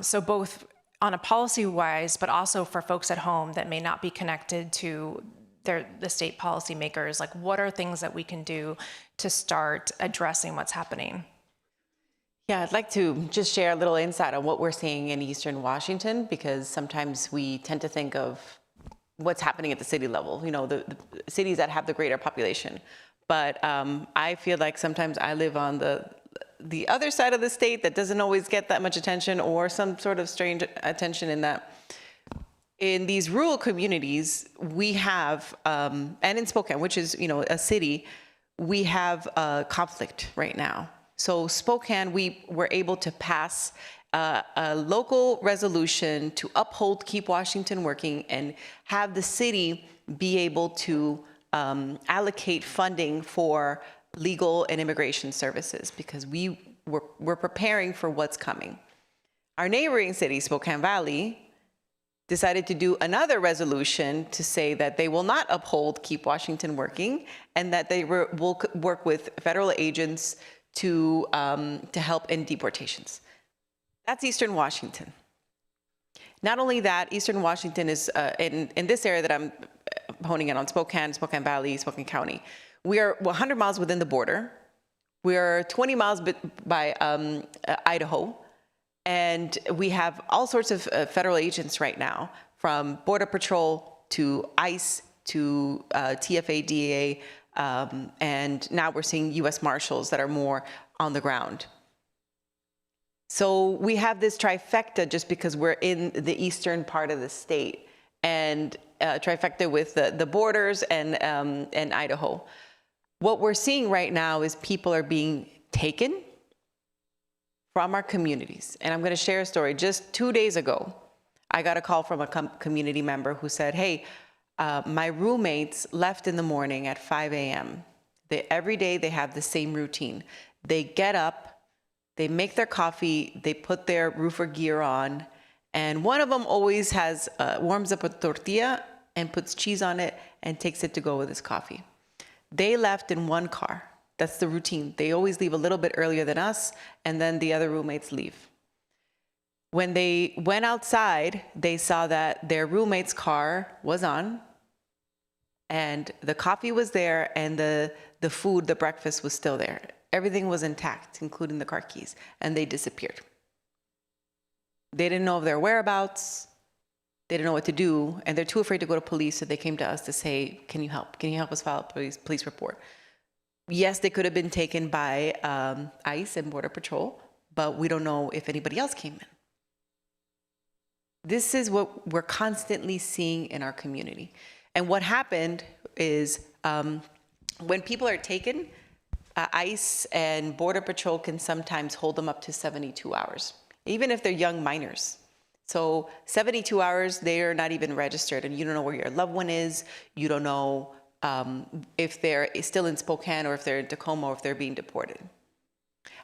So both on a policy-wise, but also for folks at home that may not be connected to the state policymakers, like, what are things that we can do to start addressing what's happening? Yeah, I'd like to just share a little insight on what we're seeing in Eastern Washington, because sometimes we tend to think of what's happening at the city level, the cities that have the greater population. But I feel like sometimes I live on the other side of the state that doesn't always get that much attention, or some sort of strange attention, in that in these rural communities, we have, and in Spokane, which is, a city, we have conflict right now. So Spokane, we were able to pass a local resolution to uphold Keep Washington Working and have the city be able to allocate funding for legal and immigration services, because we're preparing for what's coming. Our neighboring city, Spokane Valley, decided to do another resolution to say that they will not uphold Keep Washington Working, and that they will work with federal agents to help in deportations. That's Eastern Washington. Not only that, Eastern Washington is, in this area that I'm honing in on, Spokane Valley, Spokane County, we are 100 miles within the border. We are 20 miles by Idaho. And we have all sorts of federal agents right now, from Border Patrol to ICE to TFA, DEA, and now we're seeing U.S. Marshals that are more on the ground. So we have this trifecta just because we're in the eastern part of the state, and trifecta with the borders and Idaho. What we're seeing right now is people are being taken from our communities. And I'm going to share a story. Just 2 days ago, I got a call from a community member who said, hey, my roommates left in the morning at 5 a.m. Every day they have the same routine. They get up, they make their coffee, they put their roofer gear on, and one of them always has warms up a tortilla and puts cheese on it and takes it to go with his coffee. They left in one car. That's the routine. They always leave a little bit earlier than us, and then the other roommates leave. When they went outside, they saw that their roommate's car was on, and the coffee was there, and the food, the breakfast was still there. Everything was intact, including the car keys, and they disappeared. They didn't know of their whereabouts. They didn't know what to do, and they're too afraid to go to police, so they came to us to say, can you help? Can you help us file a police report? Yes, they could have been taken by ICE and Border Patrol, but we don't know if anybody else came in. This is what we're constantly seeing in our community. And what happened is when people are taken, ICE and Border Patrol can sometimes hold them up to 72 hours, even if they're young minors. So 72 hours, they are not even registered, and you don't know where your loved one is. You don't know if they're still in Spokane or if they're in Tacoma or if they're being deported.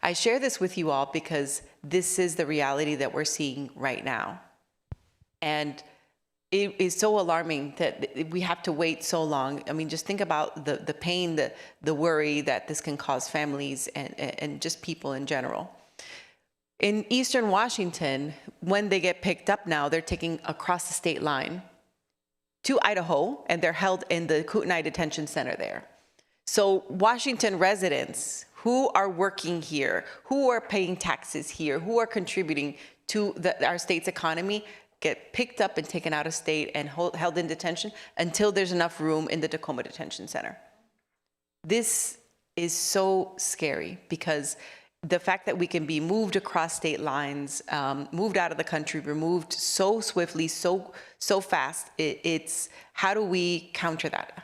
I share this with you all because this is the reality that we're seeing right now. And it is so alarming that we have to wait so long. I mean, just think about the pain, the worry that this can cause families and just people in general. In Eastern Washington, when they get picked up now, they're taken across the state line to Idaho, and they're held in the Kootenai Detention Center there. So Washington residents who are working here, who are paying taxes here, who are contributing to our state's economy, get picked up and taken out of state and held in detention until there's enough room in the Tacoma Detention Center. This is so scary because the fact that we can be moved across state lines, moved out of the country, removed so swiftly, so fast, it's how do we counter that?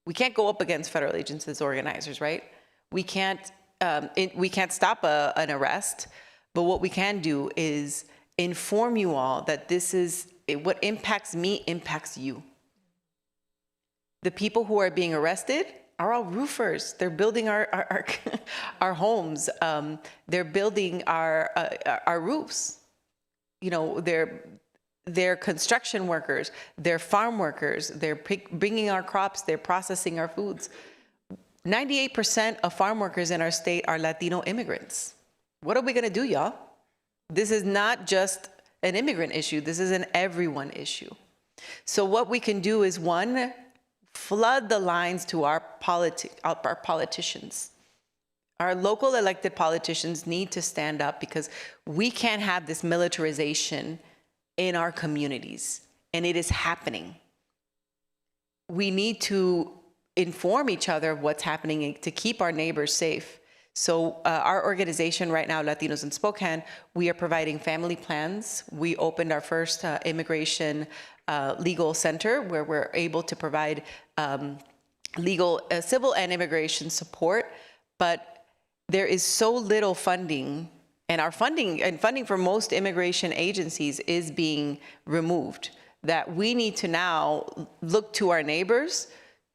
We can't go up against federal agents as organizers, right? We can't stop an arrest, but what we can do is inform you all that this is what impacts me impacts you. The people who are being arrested are all roofers. They're building our homes. They're building our roofs. You know, they're construction workers. They're farm workers. They're bringing our crops. They're processing our foods. 98% of farm workers in our state are Latino immigrants. What are we gonna do, y'all? This is not just an immigrant issue. This is an everyone issue. So what we can do is, one, flood the lines to our politicians. Our local elected politicians need to stand up because we can't have this militarization in our communities, and it is happening. We need to inform each other of what's happening to keep our neighbors safe. So our organization right now, Latinos in Spokane, we are providing family plans. We opened our first immigration legal center where we're able to provide legal, civil and immigration support, but there is so little funding, and our funding for most immigration agencies is being removed, that we need to now look to our neighbors,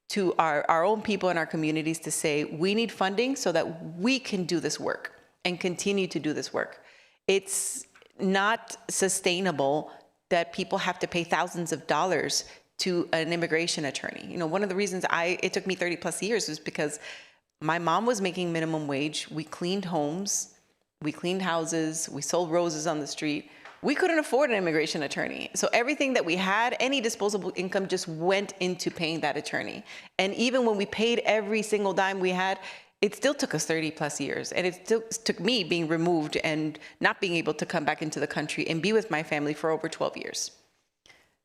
to our own people in our communities to say, we need funding so that we can do this work and continue to do this work. It's not sustainable that people have to pay thousands of dollars to an immigration attorney. You know, one of the reasons it took me 30 plus years was because my mom was making minimum wage. We cleaned homes, we cleaned houses, we sold roses on the street. We couldn't afford an immigration attorney. So everything that we had, any disposable income just went into paying that attorney. And even when we paid every single dime we had, it still took us 30 plus years. And it still took me being removed and not being able to come back into the country and be with my family for over 12 years.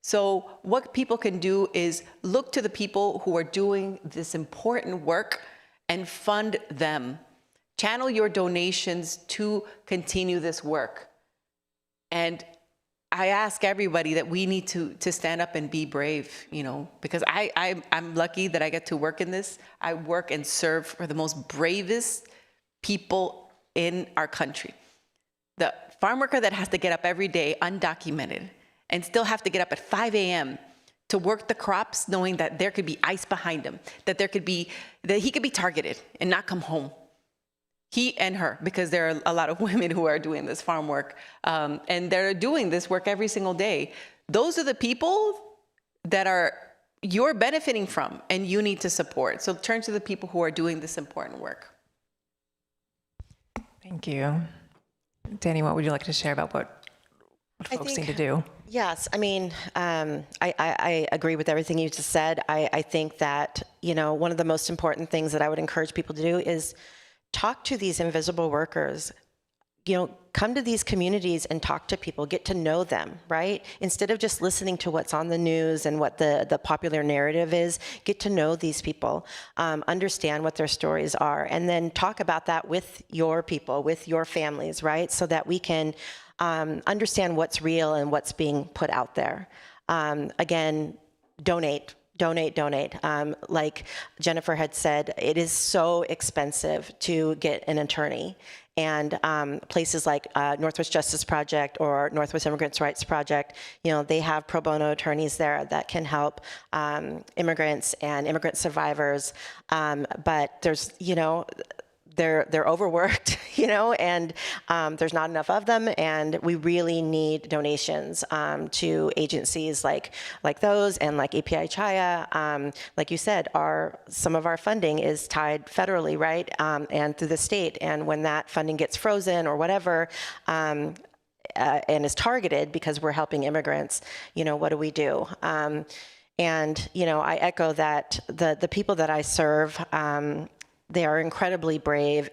So what people can do is look to the people who are doing this important work and fund them. Channel your donations to continue this work. And I ask everybody that we need to stand up and be brave, you know, because I'm lucky that I get to work in this. I work and serve for the most bravest people in our country. The farm worker that has to get up every day undocumented and still have to get up at 5 a.m. to work the crops, knowing that there could be ICE behind him, that he could be targeted and not come home. He and her, because there are a lot of women who are doing this farm work, and they're doing this work every single day. Those are the people that are you're benefiting from and you need to support. So turn to the people who are doing this important work. Thank you. Danny, what would you like to share about what folks need to do? Yes, I mean, I agree with everything you just said. I think that, you know, one of the most important things that I would encourage people to do is talk to these invisible workers. You know, come to these communities and talk to people, get to know them, right? Instead of just listening to what's on the news and what the popular narrative is, get to know these people, understand what their stories are, and then talk about that with your people, with your families, right? So that we can understand what's real and what's being put out there. Again, donate. Like Jennyfer had said, it is so expensive to get an attorney. And places like Northwest Justice Project or Northwest Immigrants' Rights Project, you know, they have pro bono attorneys there that can help immigrants and immigrant survivors. But there's, you know, they're overworked, you know, and there's not enough of them, and we really need donations to agencies like those and like API Chaya. Like you said, some of our funding is tied federally, right, and through the state, and when that funding gets frozen or whatever, and is targeted because we're helping immigrants, you know, what do we do? And, you know, I echo that the people that I serve, they are incredibly brave,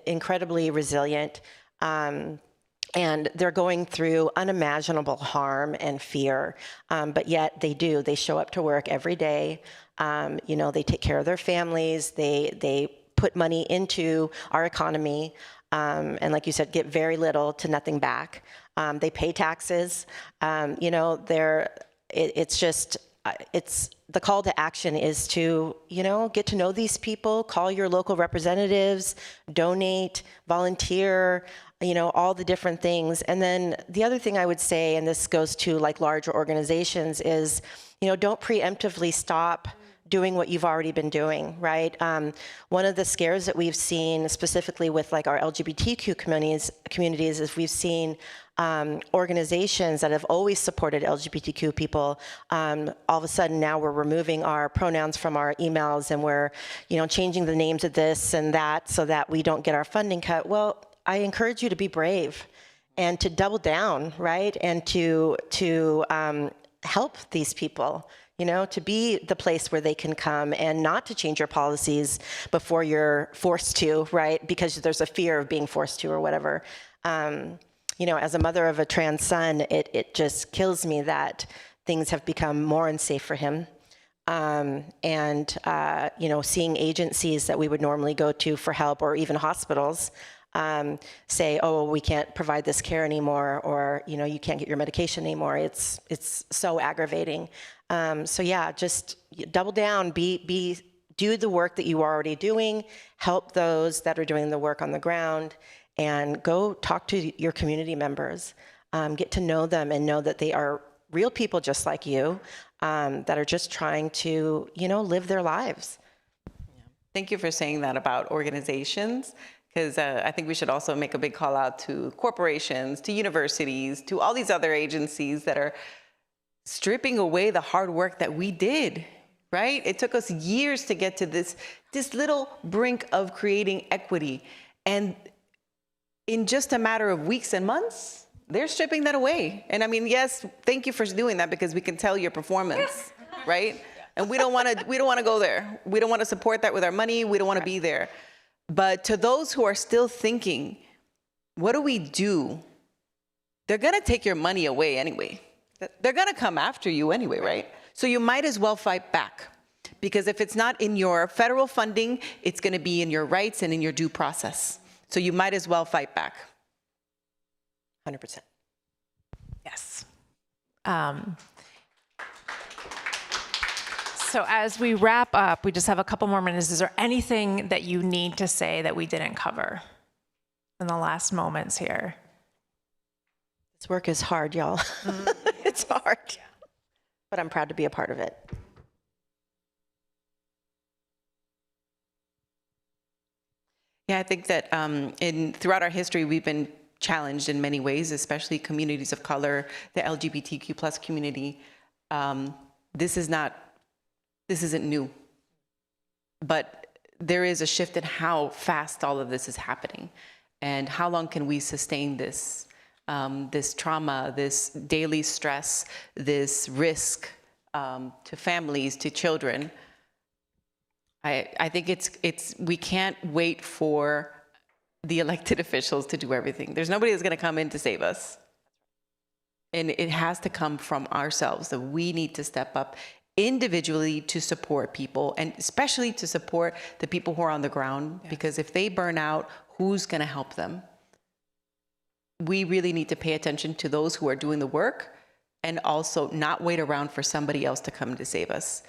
incredibly resilient, and they're going through unimaginable harm and fear, but yet they show up to work every day. You know, they take care of their families, they put money into our economy, and like you said, get very little to nothing back. They pay taxes. You know, it's the call to action is to, you know, get to know these people, call your local representatives, donate, volunteer, you know, all the different things. And then the other thing I would say, and this goes to like larger organizations, is, you know, don't preemptively stop doing what you've already been doing, right? One of the scares that we've seen specifically with like our LGBTQ communities is we've seen organizations that have always supported LGBTQ people, all of a sudden now we're removing our pronouns from our emails and we're, you know, changing the names of this and that so that we don't get our funding cut. Well, I encourage you to be brave and to double down, right? And to help these people, you know, to be the place where they can come and not to change your policies before you're forced to, right? Because there's a fear of being forced to or whatever. You know, as a mother of a trans son, it just kills me that things have become more unsafe for him. You know, seeing agencies that we would normally go to for help, or even hospitals, say, oh, we can't provide this care anymore, or, you know, you can't get your medication anymore. It's so aggravating. So yeah, just double down, do the work that you are already doing, help those that are doing the work on the ground, and go talk to your community members, get to know them and know that they are real people just like you, that are just trying to, you know, live their lives. Thank you for saying that about organizations, because I think we should also make a big call out to corporations, to universities, to all these other agencies that are stripping away the hard work that we did, right? It took us years to get to this little brink of creating equity. And in just a matter of weeks and months, they're stripping that away. And I mean, yes, thank you for doing that, because we can tell your performance, right? And we don't want to go there. We don't want to support that with our money. We don't want to be there. But to those who are still thinking, what do we do? They're going to take your money away anyway. They're going to come after you anyway, right? So you might as well fight back, because if it's not in your federal funding, it's going to be in your rights and in your due process. So you might as well fight back. 100%. Yes. So as we wrap up, we just have a couple more minutes. Is there anything that you need to say that we didn't cover in the last moments here? This work is hard, y'all. It's hard, but I'm proud to be a part of it. Yeah, I think that throughout our history, we've been challenged in many ways, especially communities of color, the LGBTQ+ community. This is not this isn't new. But there is a shift in how fast all of this is happening. And how long can we sustain this, this trauma, this daily stress, this risk to families, to children? I think we can't wait for the elected officials to do everything. There's nobody that's gonna come in to save us. And it has to come from ourselves, that we need to step up individually to support people, and especially to support the people who are on the ground, because if they burn out, who's gonna help them? We really need to pay attention to those who are doing the work and also not wait around for somebody else to come to save us.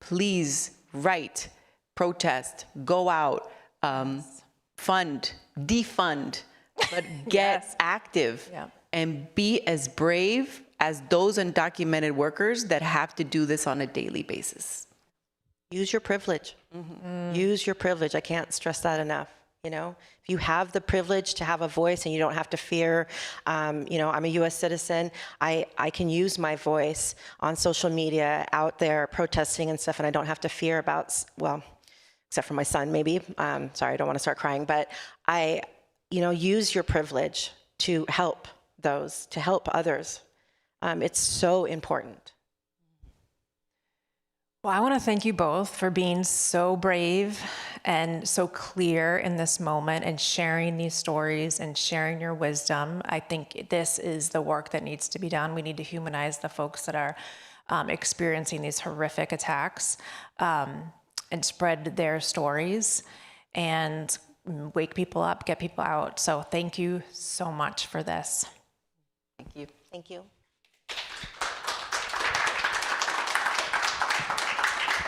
Please write, protest, go out, fund, defund, but get active and be as brave as those undocumented workers that have to do this on a daily basis. Use your privilege. Use your privilege. I can't stress that enough. You know, if you have the privilege to have a voice and you don't have to fear, you know, I'm a US citizen, I can use my voice on social media out there protesting and stuff, and I don't have to fear about, well, except for my son maybe, sorry, I don't want to start crying, but you know, use your privilege to help those, to help others. It's so important. Well, I want to thank you both for being so brave and so clear in this moment and sharing these stories and sharing your wisdom. I think this is the work that needs to be done. We need to humanize the folks that are experiencing these horrific attacks and spread their stories and wake people up, get people out. So thank you so much for this. Thank you. Thank you.